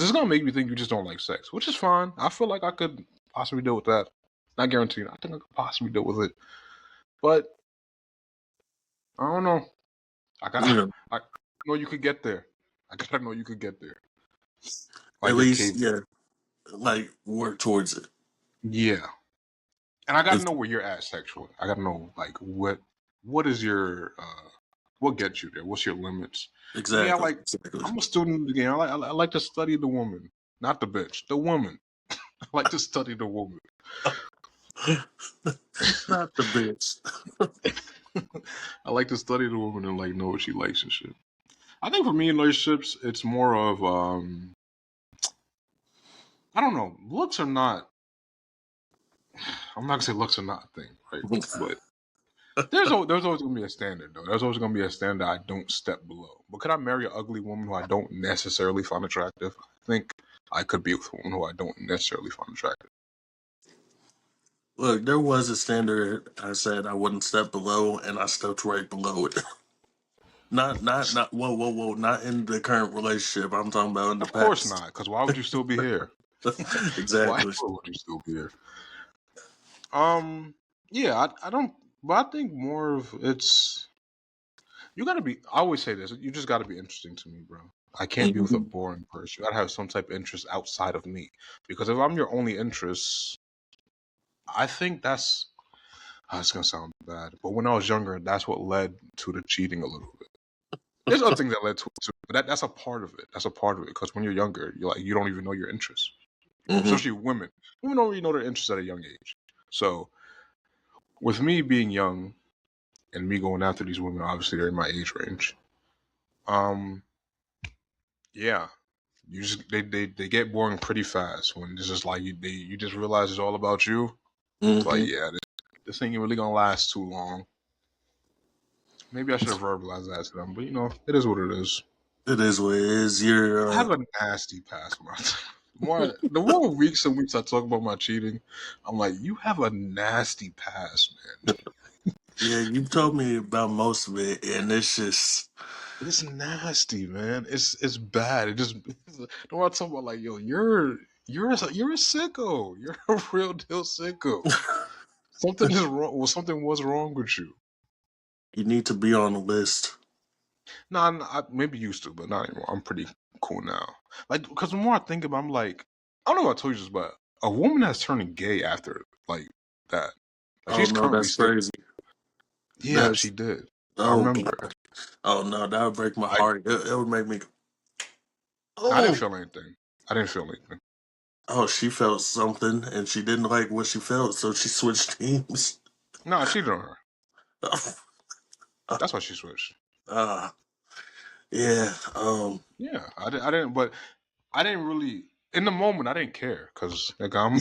it's gonna make me think you just don't like sex, which is fine. I feel like I could possibly deal with that. Not guaranteed. I think I could possibly deal with it, but I don't know. I got You know, I know you could get there. I gotta know you could get there. at Like you're least, capable. yeah, like work towards it. Yeah. And I gotta It's, know where you're at sexually. I gotta know like what is your what gets you there? What's your limits? Me, exactly, exactly. I'm a student of the game. I like to study the woman, not the bitch, the woman. I like to study the woman. Not the bitch. I like to study the woman and like know what she likes and shit. I think for me in relationships, it's more of I don't know. Looks are not. I'm not gonna say looks are not a thing, right? But there's always gonna be a standard though. There's always gonna be a standard I don't step below. But could I marry an ugly woman who I don't necessarily find attractive? I think I could be with a woman who I don't necessarily find attractive. Look, there was a standard I said I wouldn't step below, and I stepped right below it. Not. Whoa, whoa, whoa! Not in the current relationship. I'm talking about in the Of course past. not, because why would you still be here? Why Exactly. would you still be here? Um, yeah, I don't, but I think more of it's you gotta be. I always say this: you just gotta be interesting to me, bro. I can't be with a Mhm. boring person. You gotta have some type of interest outside of me, because if I'm your only interest, I think that's. It's gonna sound bad, but when I was younger, that's what led to the cheating a little bit. There's other things that led to it, too, but that's a part of it. That's a part of it because when you're younger, you don't even know your interests. Mhm. Especially women. Women don't really know their interests at a young age. So with me being young and me going after these women, obviously they're in my age range. Um, yeah, they get boring pretty fast when it's just like you just realize it's all about you. It's like Mhm. yeah, this ain't really gonna last too long. Maybe I should have verbalized that to them, but it is what it is. It is what it is. I have a nasty past. The more weeks and weeks I talk about my cheating, I'm like, you have a nasty past, man. Yeah. You've told me about most of it, and it's just. It's nasty, man. It's bad. It just don't want to talk about like, yo, you're a sicko. You're a real deal sicko. Something is wrong. Well, something was wrong with you. You need to be on the list. Nah, I maybe used to, but not anymore. I'm pretty cool now. Like, because the more I think about, it, I'm like, I don't know if I told you this, but a woman has turned gay after like that. Like, Oh she's no, currently that's single. crazy. Yeah, she That's did. I oh remember god. it. Oh no, that would break my I heart. It would make me. I didn't Oh, feel anything. I didn't feel anything. oh, she felt something, and she didn't like what she felt, so she switched teams. No, I cheated on her. That's why she switched. uh, yeah. Yeah, I didn't, but I didn't really in the moment. I didn't care because like I'm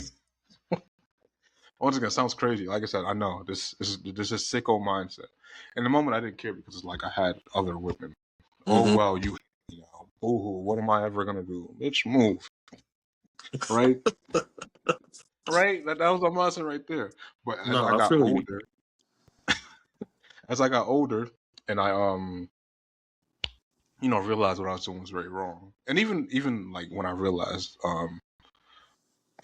once again sounds crazy. Like I said, I know this is sicko mindset. In the moment, I didn't care because it's like I had other women. Oh Mhm. well, you know, boo-hoo, what am I ever gonna do? Bitch, move, right? Right? That was my mindset right there. But No, I feel you. as I got older, and I realized what I was doing was very wrong. And even like when I realized, I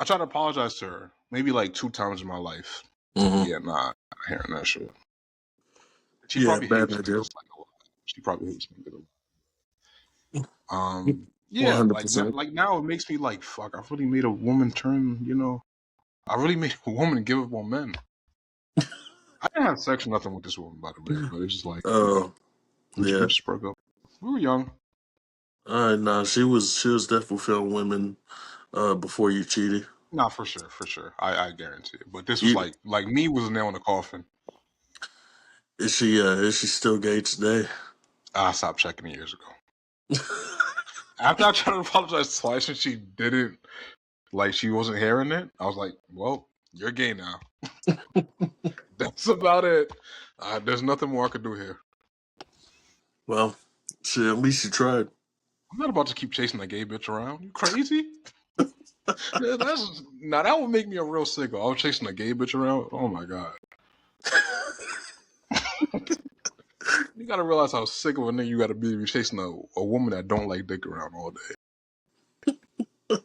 tried to apologize to her maybe like 2 times in my life. Mhm. Yeah, nah, not hearing that shit. She Yeah, probably bad hates me idea. because like a lot. She probably hates me because One yeah, hundred like percent. now it makes me like fuck. I really made a woman turn. I really made a woman give up on men. I didn't have sex or nothing with this woman, by the way, but it's just like Oh, we yeah. just broke up. We were young. Nah, she was definitely feeling women before you cheated. Nah, for sure, for sure. I guarantee it. But this was You like me was a nail in the coffin. Is she still gay today? I stopped checking years ago. After I tried to apologize twice and she didn't, like she wasn't hearing it, I was like, well, you're gay now. That's about it. There's nothing more I could do here. Well, shit, at least you tried. I'm not about to keep chasing a gay bitch around. You crazy? Yeah, now that would make me a real sicko. I was chasing a gay bitch around. Oh my god. You gotta realize how sick of a nigga you gotta be chasing a woman that don't like dick around all day.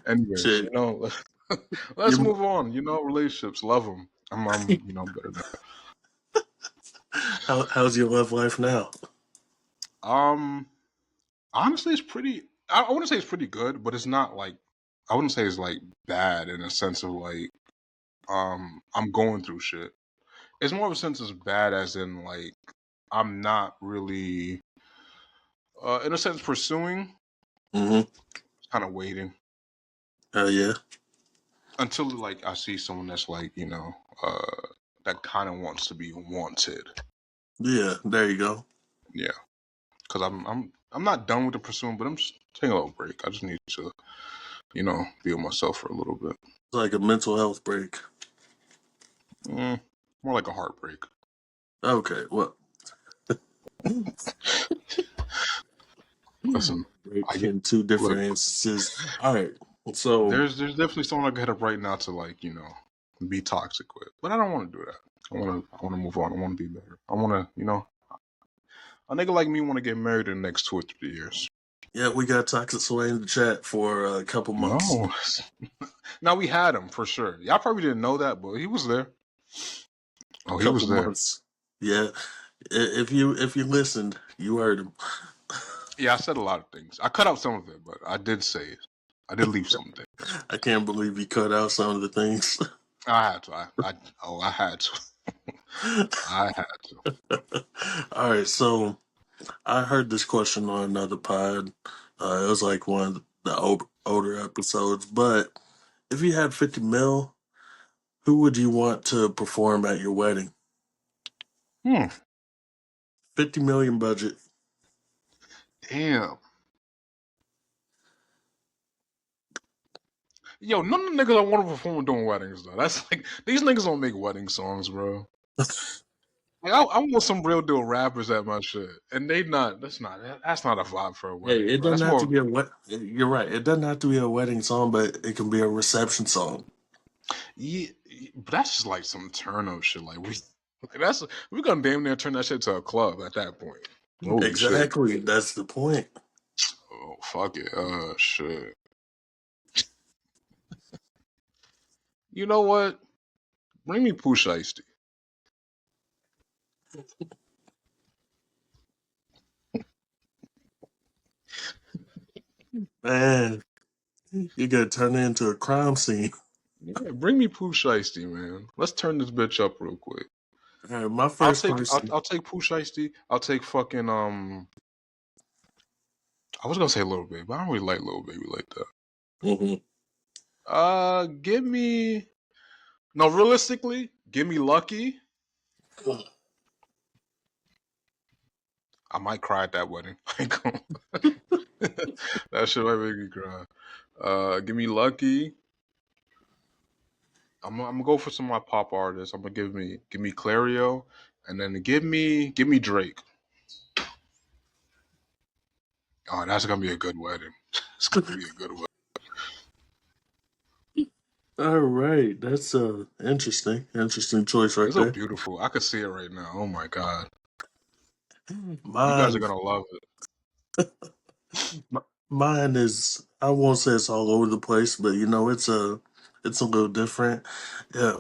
Anyways, Shit, let's you, move on. Relationships, love them. I'm better than how's your love life now? that. Honestly, it's pretty. I wouldn't say it's pretty good, but it's not like I wouldn't say it's like bad in a sense of like I'm going through shit. It's more of a sense as bad as in like I'm not really in a sense pursuing. Mm-hmm. Kind of waiting Yeah. until like I see someone that's like that kind of wants to be wanted. Yeah, there you go. Yeah, because I'm not done with the pursuing, but I'm just taking a little break. I just need to be with myself for a little bit. It's like a mental health break. More like a heartbreak. Okay, well, Listen, I break get in two look. different instances. All right, so There's definitely someone I could hit up right now to like be toxic with, but I don't want to do that. I want to move on. I want to be better. I want to a nigga like me want to get married in the next 2 or 3 years. yeah, we got Toxic Sway in the chat for a couple months. No, now we had him for sure. Y'all probably didn't know that, but he was there. A Oh, he couple was there. months. Yeah, if you listened, you heard him. Yeah, I said a lot of things. I cut out some of it, but I did say it. I did leave some things. I can't believe you cut out some of the things. I had to. I had to. I had to. All right, so I heard this question on another pod. It was like one of the older episodes. But if you had 50 mil, who would you want to perform at your wedding? 50 million budget. Damn. Yo, none of the niggas I want to perform doing weddings though. That's like these niggas don't make wedding songs, bro. Like I want some real deal rappers at my shit, and they not. That's not a vibe for a Hey, wedding, it bro. doesn't That's have to more. be a You're right. It doesn't have to be a wedding song, but it can be a reception song. Yeah, but that's just like some turn up shit. Like we're gonna damn near turn that shit to a club at that point. Holy shit. Exactly. That's the point. Oh fuck it. Shit. You know what? Bring me Pooh Shiesty. Man, you gotta turn it into a crime scene. Yeah, bring me Pooh Shiesty, man. Let's turn this bitch up real quick. All right, my I'll first take I'll, person. I'll take Pooh Shiesty. I'll take fucking I was gonna say Little Baby, but I don't really like Little Baby like that. Give me no. Realistically, give me Lucky. I might cry at that wedding. That shit might make me cry. Give me Lucky. I'm gonna go for some of my pop artists. I'm gonna give me Clario, and then give me Drake. Oh, that's gonna be a good wedding. It's gonna be a good wedding. All right, that's interesting choice right It's so there. beautiful. I could see it right now. Oh my god, you guys are Mine, gonna love it. mine is. I won't say it's all over the place, but it's a little different. Yeah,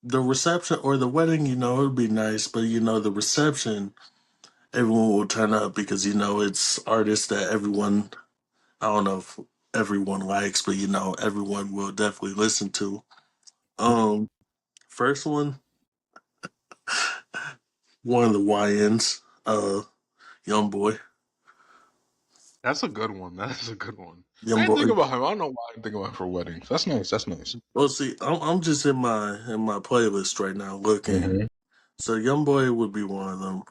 the reception or the wedding, it'd be nice, but the reception, everyone will turn up because it's artists that everyone. I don't know if everyone likes, but everyone will definitely listen to. Um, First one of the YNs, young boy, That's a good one. That is a good one. I young didn't think boy. about him. I don't know why I didn't think about him for weddings. That's nice. That's nice. Well, see, I'm just in my playlist right now looking. Mm-hmm. So YoungBoy would be one of them.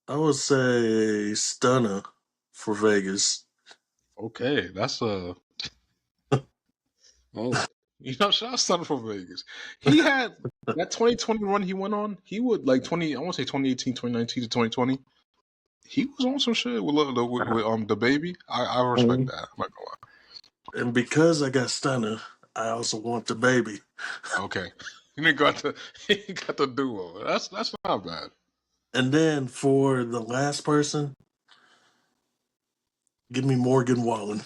I would say Stunner for Vegas. Okay, that's a oh, shout out Stunner from Vegas. He had that 2020 run he went on. He would like 20. I want to say 2018, 2019 to 2020. He was on some shit with the baby. I respect Mhm. that. I'm not gonna lie. And because I got Stunner, I also want the baby. Okay, he got the he got the duo. That's not bad. And then for the last person, give me Morgan Wallen.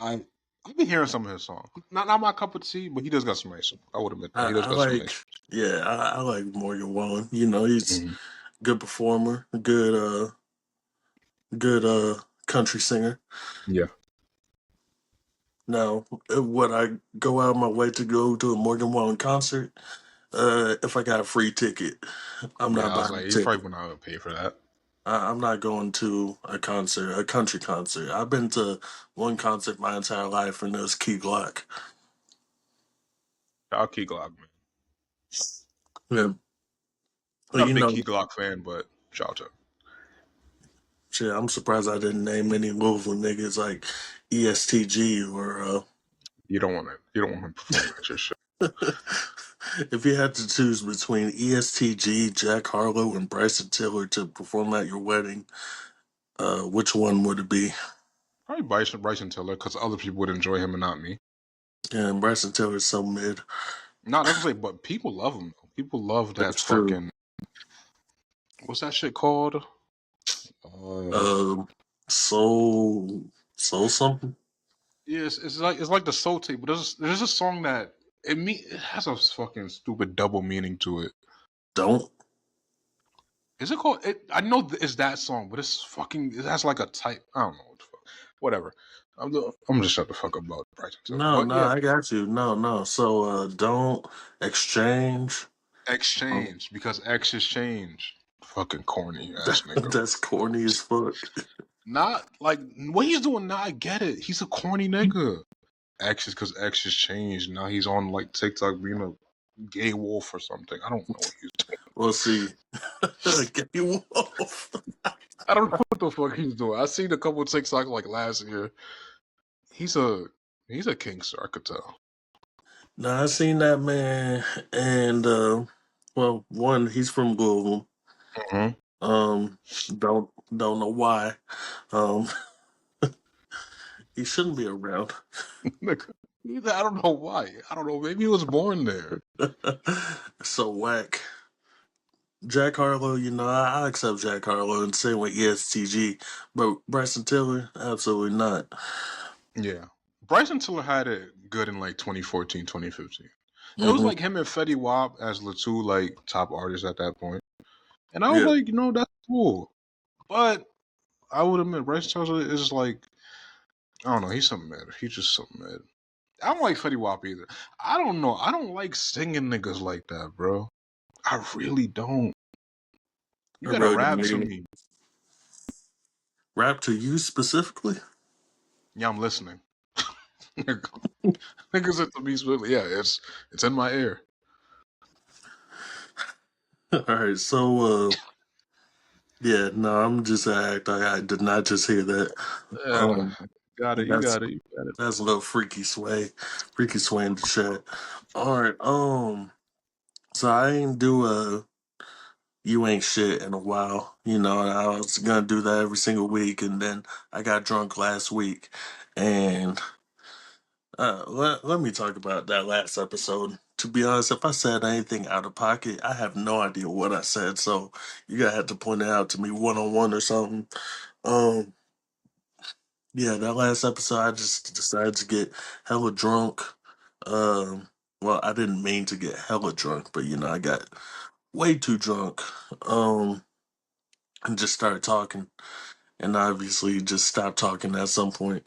I I've been hearing some of his songs. Not my cup of tea, but he does got some nice. I would admit that he does I got some like, nice. yeah, I like Morgan Wallen. You know, he's Mm-hmm. a good performer, good country singer. Yeah, Now, would I go out of my way to go to a Morgan Wallen concert? If I got a free ticket, I'm yeah. not I was buying like, a he's probably ticket. gonna pay for that. I'm not going to a concert, a country concert. I've been to one concert my entire life, and it was Key Glock. I'll Key Glock, man. Yeah, I'm well, not a you big know, Key Glock fan, but shout out to him. shit, I'm surprised I didn't name any Louisville niggas like ESTG or You don't want to. You don't want him performing at your show. if you had to choose between ESTG, Jack Harlow, and Bryson Tiller to perform at your wedding, which one would it be? Probably Bryson Tiller, because other people would enjoy him and not me. And Bryson Tiller is so mid. Not that's what I say, but people love him. Though. People love that That's true. fucking what's that shit called? Uh, Um, soul, soul something. yes, it's like the soul tape, but there's a song that it has a fucking stupid double meaning to it. Don't. Is it called? It's that song, but it's fucking. It has like a type. I don't know what the fuck. Whatever. I'm just shut the fuck up about Bryson Tiller. No, But no, yeah, I got you. No, no. So, don't exchange. Um, exchange because X is change. Fucking corny ass nigga. that's corny as fuck. Not like what he's doing now. I get it. He's a corny nigga. X is because X has changed. Now he's on like TikTok being a gay wolf or something. I don't know what he's doing. We'll see. Get you off. I don't know what the fuck he's doing. I seen a couple of TikToks like last year. He's a he's a kinkster. I could tell. Now I seen that man, and well, one, he's from Louisville. Mm-hmm. Um, don't know why. Um, he shouldn't be around. I don't know why. I don't know. Maybe he was born there. So whack. Jack Harlow, you know, I accept Jack Harlow and same with ESTG, but Bryson Tiller, absolutely not. Yeah. Bryson Tiller had it good in like 2014, 2015. It was Hmm. like him and Fetty Wap as the two like top artists at that point. And I was Yeah, like, that's cool. But I would admit Bryson Tiller is like I don't know, he's something mad. He's just something mad. I don't like Fetty Wap either. I don't know. I don't like singing niggas like that, bro. I really don't. You I gotta really rap don't to either. me. Rap to you specifically? Yeah, I'm listening. Niggas at the beast, yeah, it's in my ear. All right, so yeah, no, I'm just act like I did not just hear that. Yeah, Um, got it. You that's got it. You got it. that's a little freaky sway in the chat. All right, so I ain't do a you ain't shit in a while. You know, I was gonna do that every single week, and then I got drunk last week, and let me talk about that last episode. To be honest, if I said anything out of pocket, I have no idea what I said. So you gotta have to point it out to me one on one or something. Um, yeah, that last episode, I just decided to get hella drunk. Um, well, I didn't mean to get hella drunk, but I got way too drunk. Um, and just started talking, and obviously just stopped talking at some point.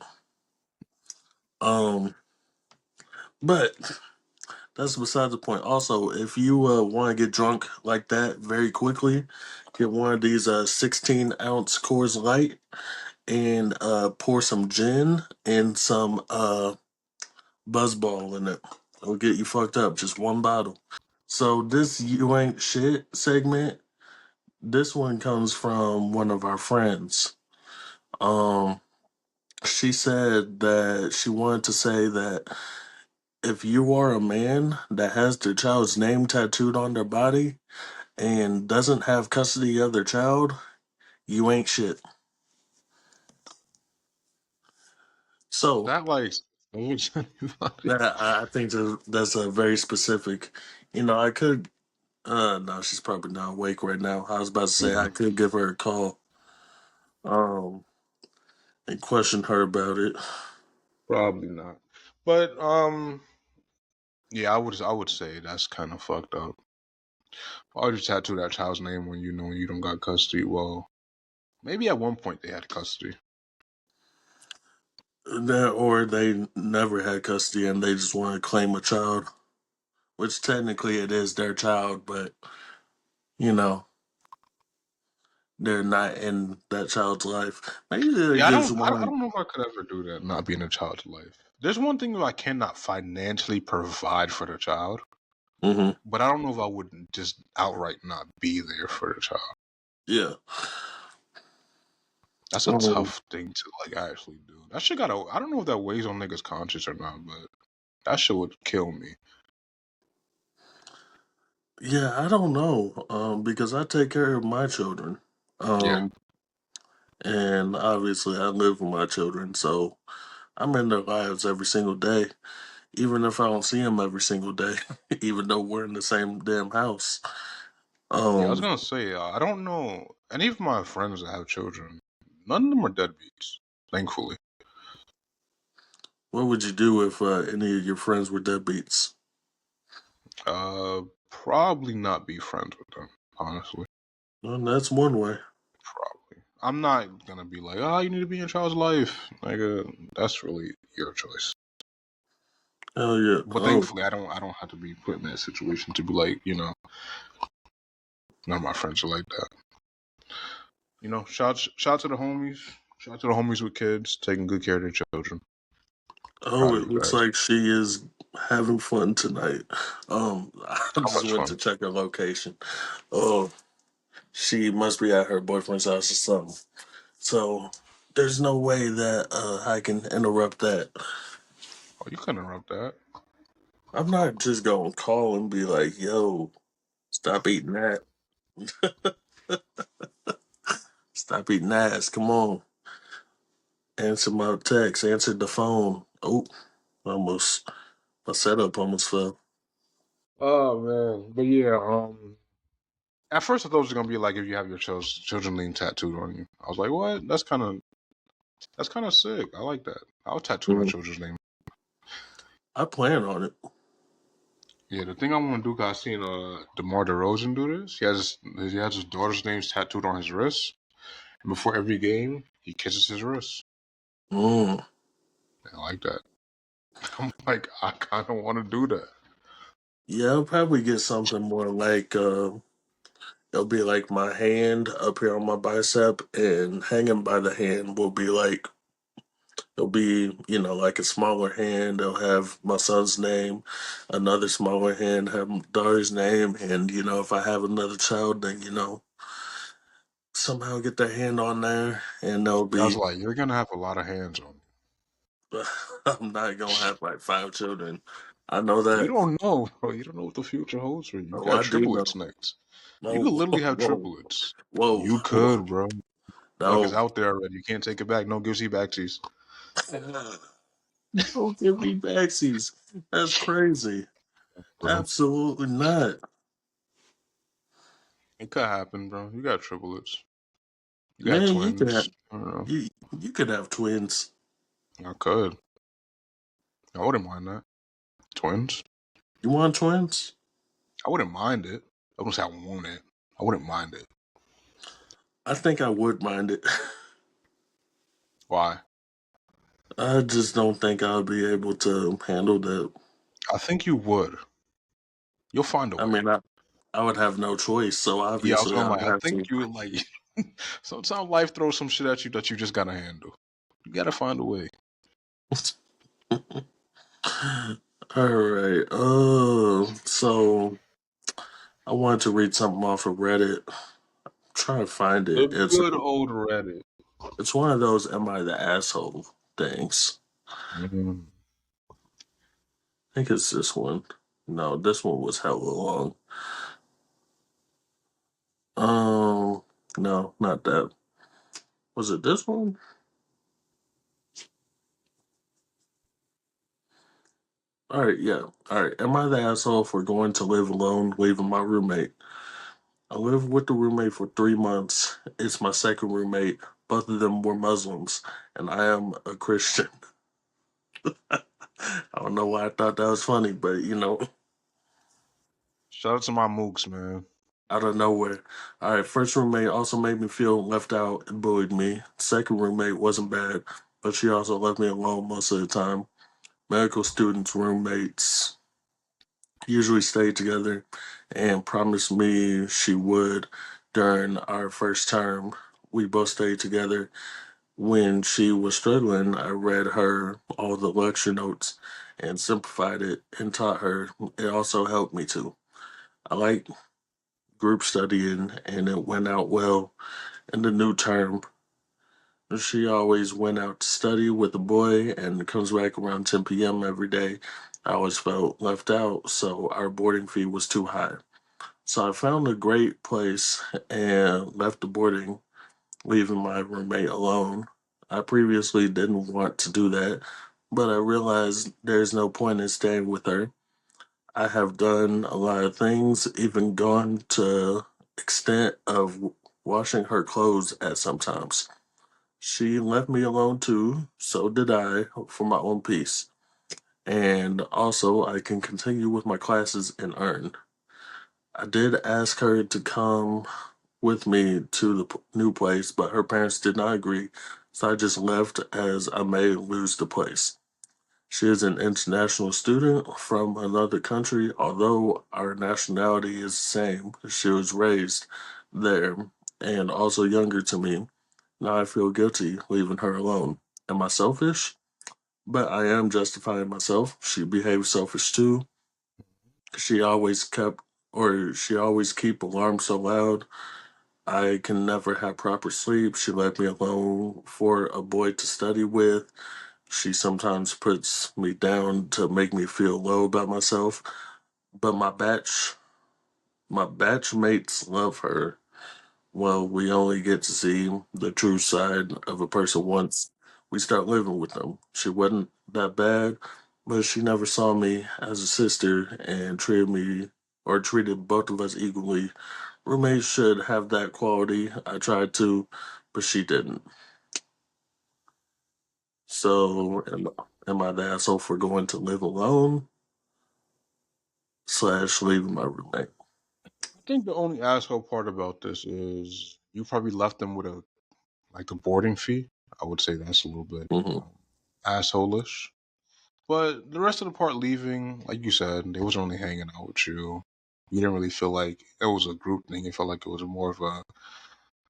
Um, but that's beside the point. Also, if you want to get drunk like that very quickly, get one of these 16-ounce Coors Light and pour some gin and some Buzzball in it. It'll get you fucked up. Just one bottle. So this "you ain't shit" segment, this one comes from one of our friends. Um, she said that she wanted to say that if you are a man that has their child's name tattooed on their body and doesn't have custody of their child, you ain't shit. So That like makes anybody. that I think that's a very specific. I could. No, she's probably not awake right now. I was about to say I could give her a call, um, and question her about it. Probably not. But yeah, I would say that's kind of fucked up. Why would you tattoo that child's name when you know you don't got custody? Well, maybe at one point they had custody. That or they never had custody and they just want to claim a child, which technically it is their child, but you know they're not in that child's life. Maybe they Yeah, I just don't. I want. don't know if I could ever do that. Not being a child's life. There's one thing that I cannot financially provide for the child, Hmm. but I don't know if I would just outright not be there for the child. Yeah. That's a Um, tough thing to like actually do. That shit gotta. I don't know if that weighs on niggas' conscience or not, but that shit would kill me. yeah, I don't know. Because I take care of my children. Yeah. Um, and obviously I live with my children, so I'm in their lives every single day, even if I don't see them every single day, even though we're in the same damn house. Yeah, I was Um, gonna say, I don't know any of my friends that have children. None of them are deadbeats, thankfully. what would you do if any of your friends were deadbeats? Probably not be friends with them, honestly. Well, that's one way. Probably. I'm not gonna be like, you need to be in child's life. Like, that's really your choice. Hell yeah. But thankfully, I don't have to be put in that situation to be like, none of my friends are like that. Shout to the homies. Shout to the homies with kids, taking good care of their children. Oh, Proud of it you looks guys. like she is having fun tonight. I How just much went fun? to check her location. Oh, she must be at her boyfriend's house or something. So there's no way that I can interrupt that. Oh, you couldn't interrupt that. I'm not just gonna call and be like, "Yo, stop eating that. Stop eating ass. Come on, answer my text. Answer the phone." Oh, almost my setup almost fell. Oh man, but yeah. At first I thought it was gonna be like if you have your children name tattooed on you. I was like, what? That's kind of sick. I like that. I'll tattoo my Mm, children's name. I plan on it. Yeah, the thing I want to do, cause I seen DeMar DeRozan do this. He has his daughter's names tattooed on his wrist, and before every game, he kisses his wrist. Mm. I like that. I'm like, I kind of want to do that. Yeah, I'll probably get something more like it'll be like my hand up here on my bicep, and hanging by the hand will be like it'll be like a smaller hand. They'll have my son's name, another smaller hand have my daughter's name, and if I have another child, then somehow get their hand on there, and they'll I was be. like, you're gonna have a lot of hands on I'm not gonna have like five children. I know you. You that. don't know, bro. You don't know what the future holds for you. You Oh, got I do triplets know. next. You No, could literally have whoa, triplets. whoa, You whoa, could, bro. Look, it's no. out there already. You can't take it back. No gives you backsies. Don't give me backsies. That's crazy. Bro, Absolutely not. it could happen, bro. You got triplets. You got Man, you could have twins. I don't know. you could have twins. I could. I wouldn't mind that. Twins. You want twins? I wouldn't mind it. I wouldn't say I want it. I wouldn't mind it. I think I would mind it. Why? I just don't think I'll be able to handle that. I think you would. You'll find a I way. mean, I would have no choice, so Yeah, I was obviously going I'd like, I have think to. you would like. Sometimes life throws some shit at you that you just gotta handle. You gotta find a way. All right. So I wanted to read something off of Reddit. Try to find The it. good old Reddit. It's one of those "Am I the asshole" things. Mm. I think it's this one. No, this one was hella long. Um, no, not that. Was it this one? All right, yeah. All right. Am I the asshole for going to live alone, leaving my roommate? I lived with the roommate for 3 months. It's my second roommate. Both of them were Muslims, and I am a Christian. I don't know why I thought that was funny, but Shout out to my mooks, man. out of nowhere. All right, first roommate also made me feel left out and bullied me. Second roommate wasn't bad, but she also left me alone most of the time. Medical students' roommates usually stayed together and promised me she would during our first term. We both stayed together. When she was struggling, I read her all the lecture notes and simplified it and taught her. It also helped me too. I like group studying and it went out well. In the new term, she always went out to study with a boy and comes back around 10 p.m. every day. I always felt left out, so our boarding fee was too high. So I found a great place and left the boarding, leaving my roommate alone. I previously didn't want to do that, but I realized there's no point in staying with her. I have done a lot of things, even gone to extent of washing her clothes at sometimes. She left me alone too, so did I, for my own peace. And also, I can continue with my classes and earn. I did ask her to come with me to the new place, but her parents did not agree, so I just left as I may lose the place. She is an international student from another country, although our nationality is the same. She was raised there and also younger to me. Now I feel guilty leaving her alone. Am I selfish? But I am justifying myself. She behaves selfish too. She always kept she always keep alarms so loud. I can never have proper sleep. She left me alone for a boy to study with. She sometimes puts me down to make me feel low about myself. But my batch mates love her. Well, we only get to see the true side of a person once we start living with them. She wasn't that bad, but she never saw me as a sister and treated both of us equally. Roommates should have that quality. I tried to, but she didn't. So, am I the asshole for going to live alone slash leaving my roommate? I think the only asshole part about this is you probably left them with a like the boarding fee. I would say that's a little bit Hmm. asshole-ish. But the rest of the part leaving, like you said, they wasn't really hanging out with you. You didn't really feel like it was a group thing. It felt like it was more of a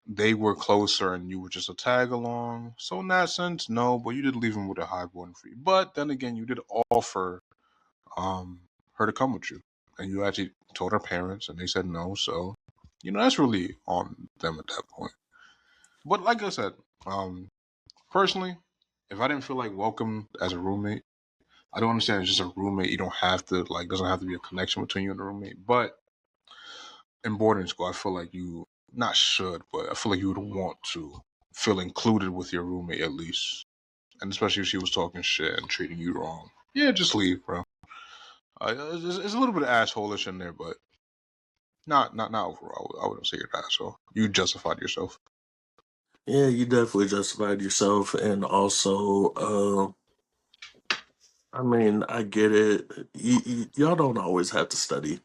they were closer and you were just a tag along. So in that sense, no, but you did leave them with a high boarding fee. But then again, you did offer her to come with you, and you actually told her parents, and they said no. So that's really on them at that point. But like I said, um, personally, if I didn't feel like welcome as a roommate, I don't understand. It's just a roommate. You don't have to doesn't have to be a connection between you and the roommate. But in boarding school, I feel like you not should, but I feel like you would want to feel included with your roommate at least, and especially if she was talking shit and treating you wrong. Yeah, just leave, bro. It's a little bit of assholeish in there, but not overall. I wouldn't say you're an asshole. You justified yourself. Yeah, you definitely justified yourself, and also, I mean, I get it. Y'all don't always have to study,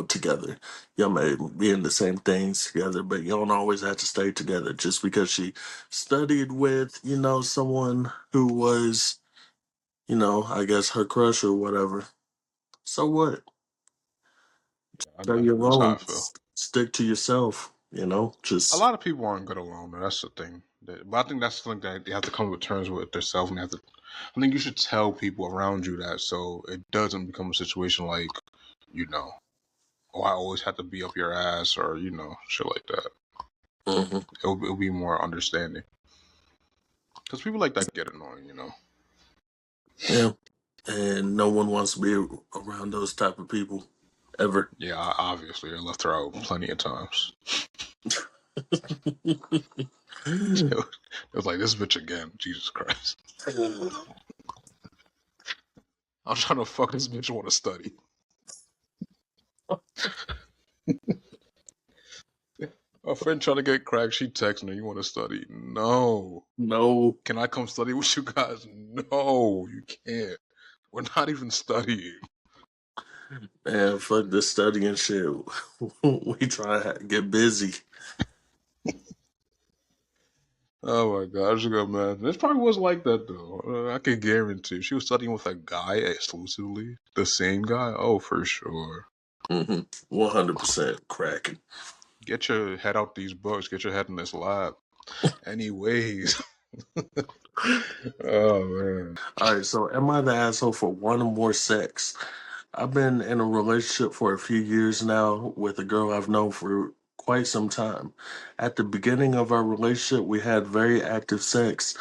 together. Y'all may be in the same things together, but you don't always have to stay together just because she studied with, someone who was, I guess her crush or whatever. So what? Study That's how I alone. feel. Stick to yourself, A just lot of people aren't good alone. That's the thing. But I think that's something that they have to come to terms with themselves, and they have to. I think you should tell people around you that, so it doesn't become a situation like, you know, oh, I always have to be up your ass, or shit like that. Hmm. It'll be more understanding, because people like that get annoying, Yeah, and no one wants to be around those type of people ever. Yeah, obviously, I left her out plenty of times. It was like, this bitch again. Jesus Christ. I'm trying to fuck this bitch want to study. A friend trying to get cracked, she texting her, you want to study? No. No, Can I come study with you guys? No, you can't. We're not even studying. man, fuck this studying shit. We try to get busy. Oh my gosh, man. This probably was like that though. I can guarantee. If she was studying with a guy exclusively, the same guy, oh for sure. 100% cracking. Get your head out these books. Get your head in this lab. Anyways. Oh man. All right, so am I the asshole for one or more sex? I've been in a relationship for a few years now with a girl I've known for quite some time. At the beginning of our relationship, we had very active sex,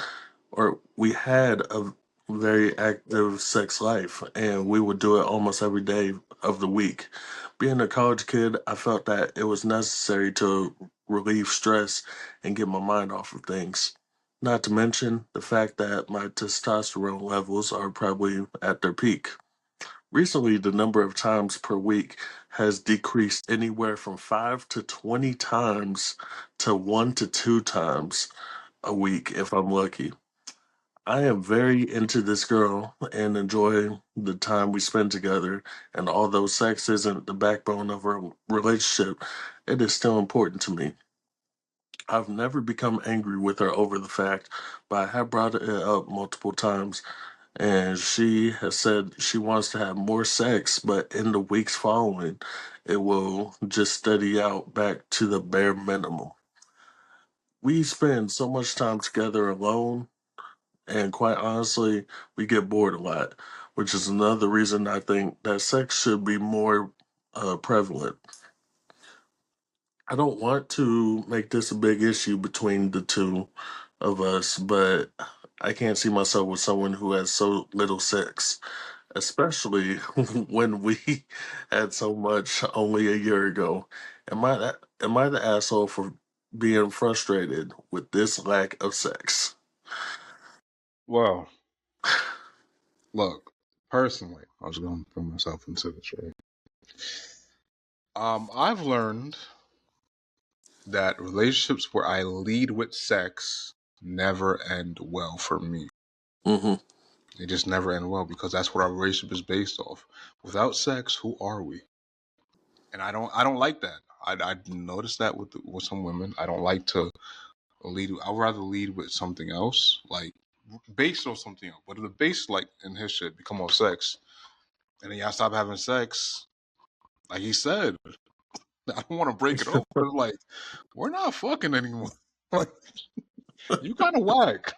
or we had a very active sex life, and we would do it almost every day of the week. Being a college kid, I felt that it was necessary to relieve stress and get my mind off of things. Not to mention the fact that my testosterone levels are probably at their peak. Recently, the number of times per week has decreased anywhere from 5 to 20 times to 1 to 2 times a week if I'm lucky. I am very into this girl and enjoy the time we spend together. And although sex isn't the backbone of our relationship, it is still important to me. I've never become angry with her over the fact, but I have brought it up multiple times. And she has said she wants to have more sex, but in the weeks following, it will just steady out back to the bare minimum. We spend so much time together alone, and quite honestly, we get bored a lot, which is another reason I think that sex should be more prevalent. I don't want to make this a big issue between the two of us, but I can't see myself with someone who has so little sex, especially when we had so much only a year ago. Am I the asshole for being frustrated with this lack of sex? Well, look, personally, I was going to put myself into this, right? I've learned that relationships where I lead with sex never end well for me. Hmm. They just never end well because that's what our relationship is based off. Without sex, who are we? And I don't like that. I noticed that with some women. I don't like to lead. I'd rather lead with something else, like based on something else. But if the base, like in his shit, become all sex, and then y'all stop having sex, like he said, I don't want to break it off, but it's like we're not fucking anymore. Like you kind of whack.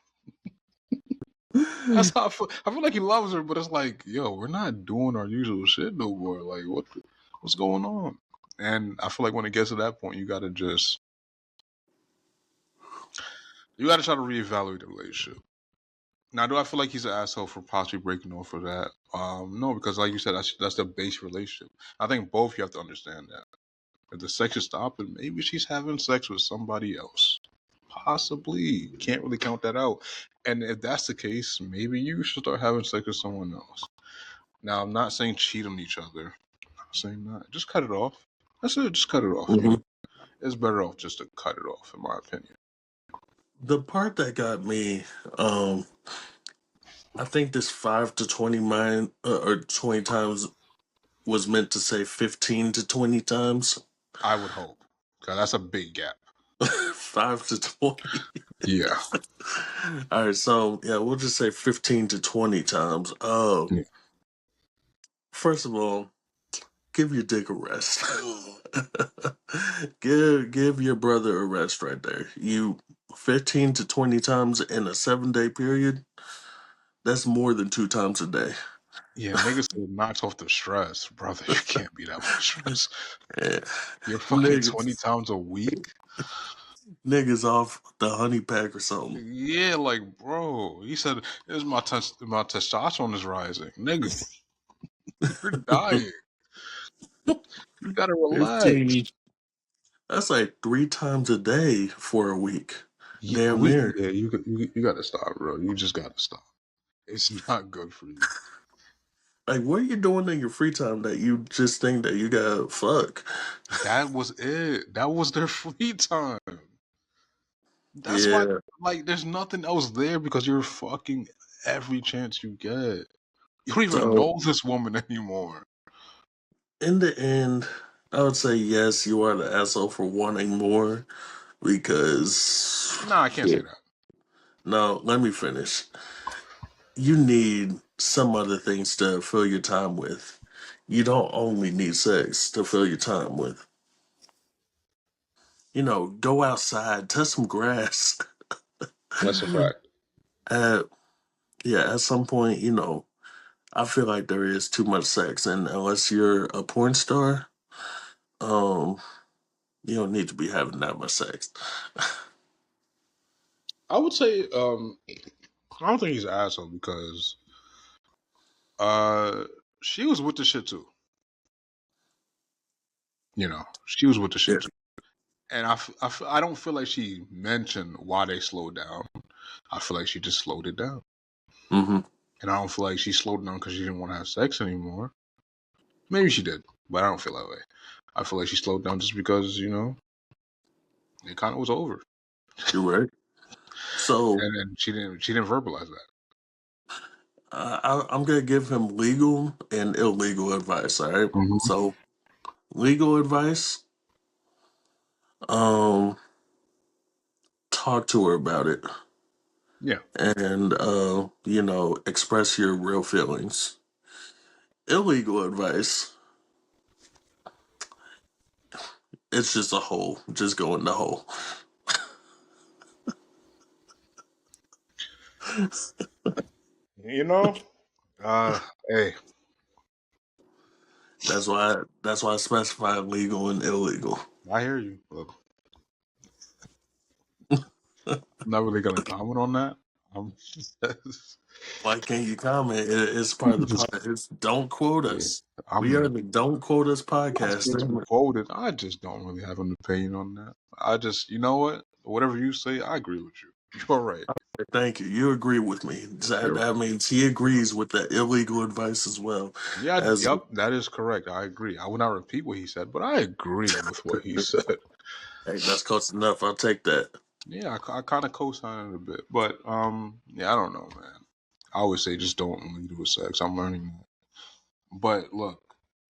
That's how I feel like he loves her, but it's like, yo, we're not doing our usual shit no more. Like, what's going on? And I feel like when it gets to that point, you gotta try to reevaluate the relationship. Now, do I feel like he's an asshole for possibly breaking off for that? No, because like you said, that's the base relationship. I think both you have to understand that. If the sex is stopping, maybe she's having sex with somebody else. Possibly. Can't really count that out. And if that's the case, maybe you should start having sex with someone else. Now, I'm not saying cheat on each other. I'm not saying that. Just cut it off. That's it. Just cut it off. Hmm. It's better off just to cut it off, in my opinion. The part that got me, um, I think this 5 to 20 or 20 times was meant to say 15 to 20 times. I would hope. Because that's a big gap. 5 to 20. Yeah. All right, so yeah, we'll just say 15 to 20 times. Yeah. First of all, give your dick a rest. Give your brother a rest right there. 15 to 20 times in a 7 day period, that's more than 2 times a day. Yeah, niggas say it knocks off the stress, brother. You can't be that much stress. Yeah. You're fucking 20 Niggas, times a week. niggas off the honey pack or something. Yeah, like bro, he said, "Is my testosterone is rising, nigga. You're dying. You gotta relax." 15, that's like 3 times a day for a week. Damn near. Yeah, you gotta stop, bro. You just gotta stop. It's not good for you. Like, what are you doing in your free time that you just think that you gotta fuck? That was it. That was their free time. That's why, Yeah. like, there's nothing else there because you're fucking every chance you get. You don't even So, know this woman anymore. in the end, I would say yes, you are the asshole for wanting more because, Nah, I can't say shit. that. No, let me finish. You need some other things to fill your time with. You don't only need sex to fill your time with. Go outside, touch some grass. That's a fact. uh, yeah, at some point, I feel like there is too much sex, and unless you're a porn star, um, you don't need to be having that much sex. I would say, I don't think he's an asshole because, uh, she was with the shit too. She was with the Yeah. shit too. And I don't feel like she mentioned why they slowed down. I feel like she just slowed it down. Hmm. And I don't feel like she slowed down because she didn't want to have sex anymore. Maybe she did, but I don't feel that way. I feel like she slowed down just because, it kind of was over. You're right. So And then she didn't verbalize that. I'm gonna give him legal and illegal advice. All right. Hmm. So legal advice. Um, talk to her about it, Yeah. and express your real feelings. Illegal advice. It's just a hole. Just go in the hole. You know, uh, hey, That's why I specify legal and illegal. I hear you. Look, I'm not really gonna comment on that. I'm Why can't you comment? It's part of the just, pod. It's don't quote yeah, us. We are I'm the don't quote us not podcast. scared to be Damn it. quoted. I just don't really have an opinion on that. I just, you know what? Whatever you say, I agree with you. You're right. Thank you. You agree with me. That, You're right. that means he agrees with the illegal advice as well. Yeah, As yep, that is correct. I agree. I will not repeat what he said, but I agree with what he said. hey, that's close enough. I'll take that. Yeah, I kind of co-sign it a bit, but yeah, I don't know, man. I always say just don't lead with sex. I'm learning that. But look,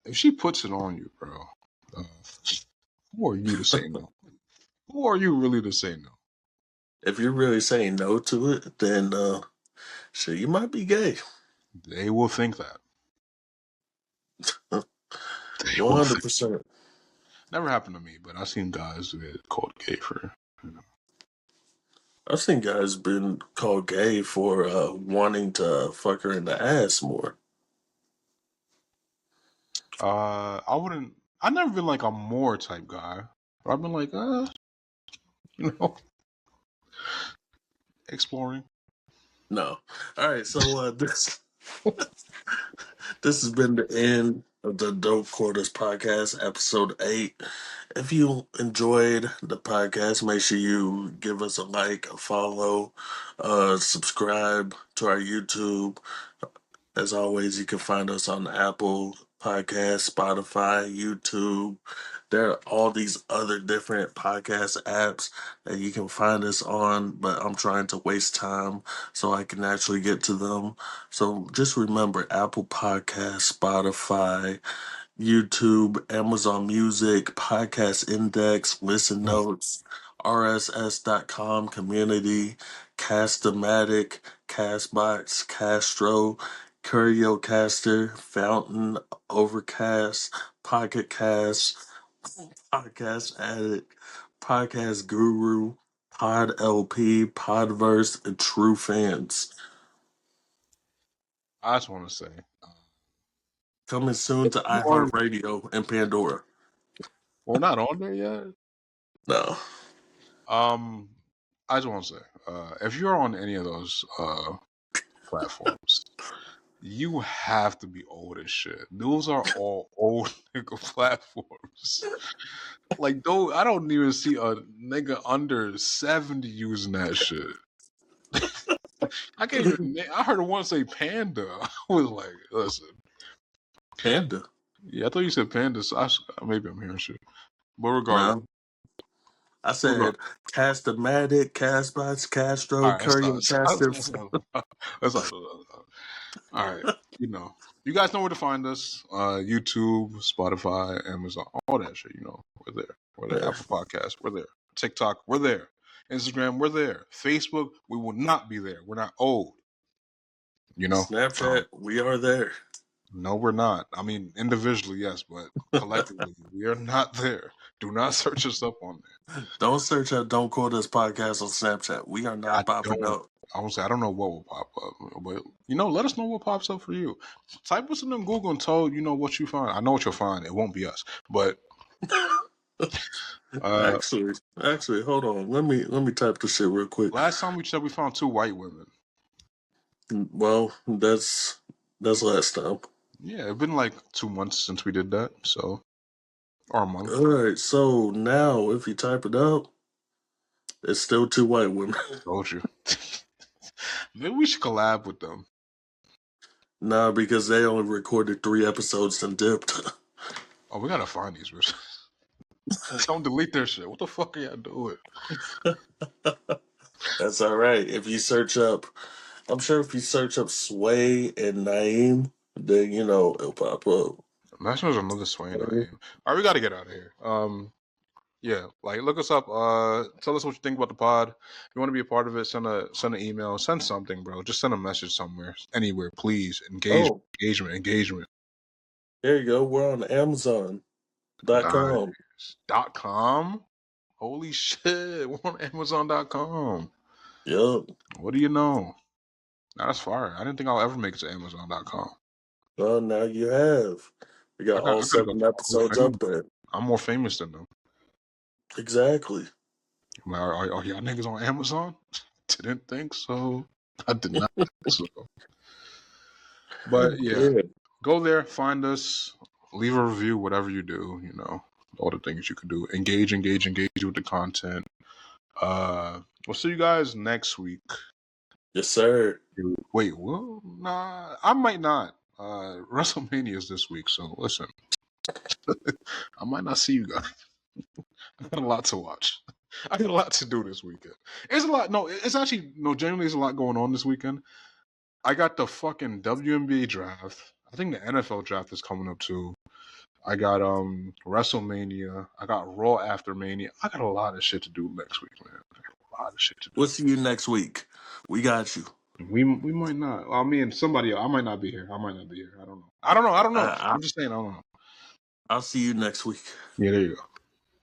if she puts it on you, bro, uh, who are you to say no? Who are you really to say no? If you're really saying no to it, then shit, you might be gay. They will think that. They One will hundred think. percent. Never happened to me, but I've seen guys get called gay for. I've seen guys been called gay for wanting to fuck her in the ass more. I wouldn't. I've never been like a more type guy. But I've been like, you know, exploring. No. All right. So this has been the end of the Dope Quarters podcast, episode 8. If you enjoyed the podcast, make sure you give us a like, a follow, subscribe to our YouTube. As always, you can find us on Apple Podcast, Spotify, YouTube. There are all these other different podcast apps that you can find us on, but I'm trying to waste time so I can actually get to them. So just remember Apple Podcast, Spotify, YouTube, Amazon Music, Podcast Index, Listen Notes, RSS.com, Community, Castamatic, Castbox, Castro, Curiocaster, Fountain, Overcast, Pocket Cast, Podcast Addict, Podcast Guru, Pod LP, Podverse, and True Fans. I just want to say, Coming soon to you are- iHeartRadio and Pandora. we're not on there yet. No. I just want to say, if you're on any of those platforms, you have to be old as shit. Those are all old nigga platforms. Like, though, I don't even see a nigga under 70 using that shit. I can't even. I heard one say Panda. I was like, listen. Panda. Yeah, I thought you said Panda. So maybe I'm hearing shit. But regardless, No. I said Cast-O-Matic, Castbox, all Castro, right, let's Curry, stop. and Castor. Let's stop. All right, you guys know where to find us: YouTube, Spotify, Amazon, all that shit. We're there. We're there. Yeah. Apple Podcasts, we're there. TikTok, we're there. Instagram, we're there. Facebook, we will not be there. We're not old. Snapchat, we are there. No, we're not. I mean, individually, yes, but collectively, we are not there. Do not search us up on there. Don't search up Don't Quote Us Podcast on Snapchat. We are not popping up. I won't say I don't know what will pop up, but let us know what pops up for you. Type us in Google and tell what you find. I know what you'll find. It won't be us, but Actually, hold on. Let me type this shit real quick. last time we said we found 2 white women. Well, that's last time. Yeah, it's been like 2 months since we did that, so or a month. All right, so now if you type it up, it's still 2 white women. Told you. Maybe we should collab with them. Nah, because they only recorded 3 episodes and dipped. Oh, we gotta find these bitches. Don't delete their shit. What the fuck are y'all doing? That's all right. If you search up, I'm sure if you search up Sway and Naeem, then it'll pop up. National's another Swain. All right, we gotta get out of here. Yeah, like look us up. Tell us what you think about the pod. If you want to be a part of it, send an email, send something, bro. Just send a message somewhere, anywhere, please. Engagement. There you go. We're on Amazon.com. .com. Holy shit, we're on Amazon.com. Yup. What do you know? That's fire. I didn't think I'll ever make it to Amazon.com. Well, now you have. We got all I gotta go 7 to episodes up there. I'm more famous than them. Exactly. I'm like, are y'all niggas on Amazon? Didn't think so. I did not think so. But yeah, go there, find us, leave a review, whatever you do, all the things you can do. Engage with the content. We'll see you guys next week. Yes, sir. Wait, well, nah, I might not. WrestleMania is this week, so listen. I might not see you guys. I got a lot to watch. I got a lot to do this weekend. It's a lot. No, it's actually genuinely, there's a lot going on this weekend. I got the fucking WNBA draft. I think the NFL draft is coming up too. I got WrestleMania. I got Raw after Mania. I got a lot of shit to do next week, man. I got a lot of shit to do. We'll see you next week. We got you. We might not. I mean, somebody else. I might not be here. I don't know. I'm just saying. I don't know. I'll see you next week. Yeah, there you go.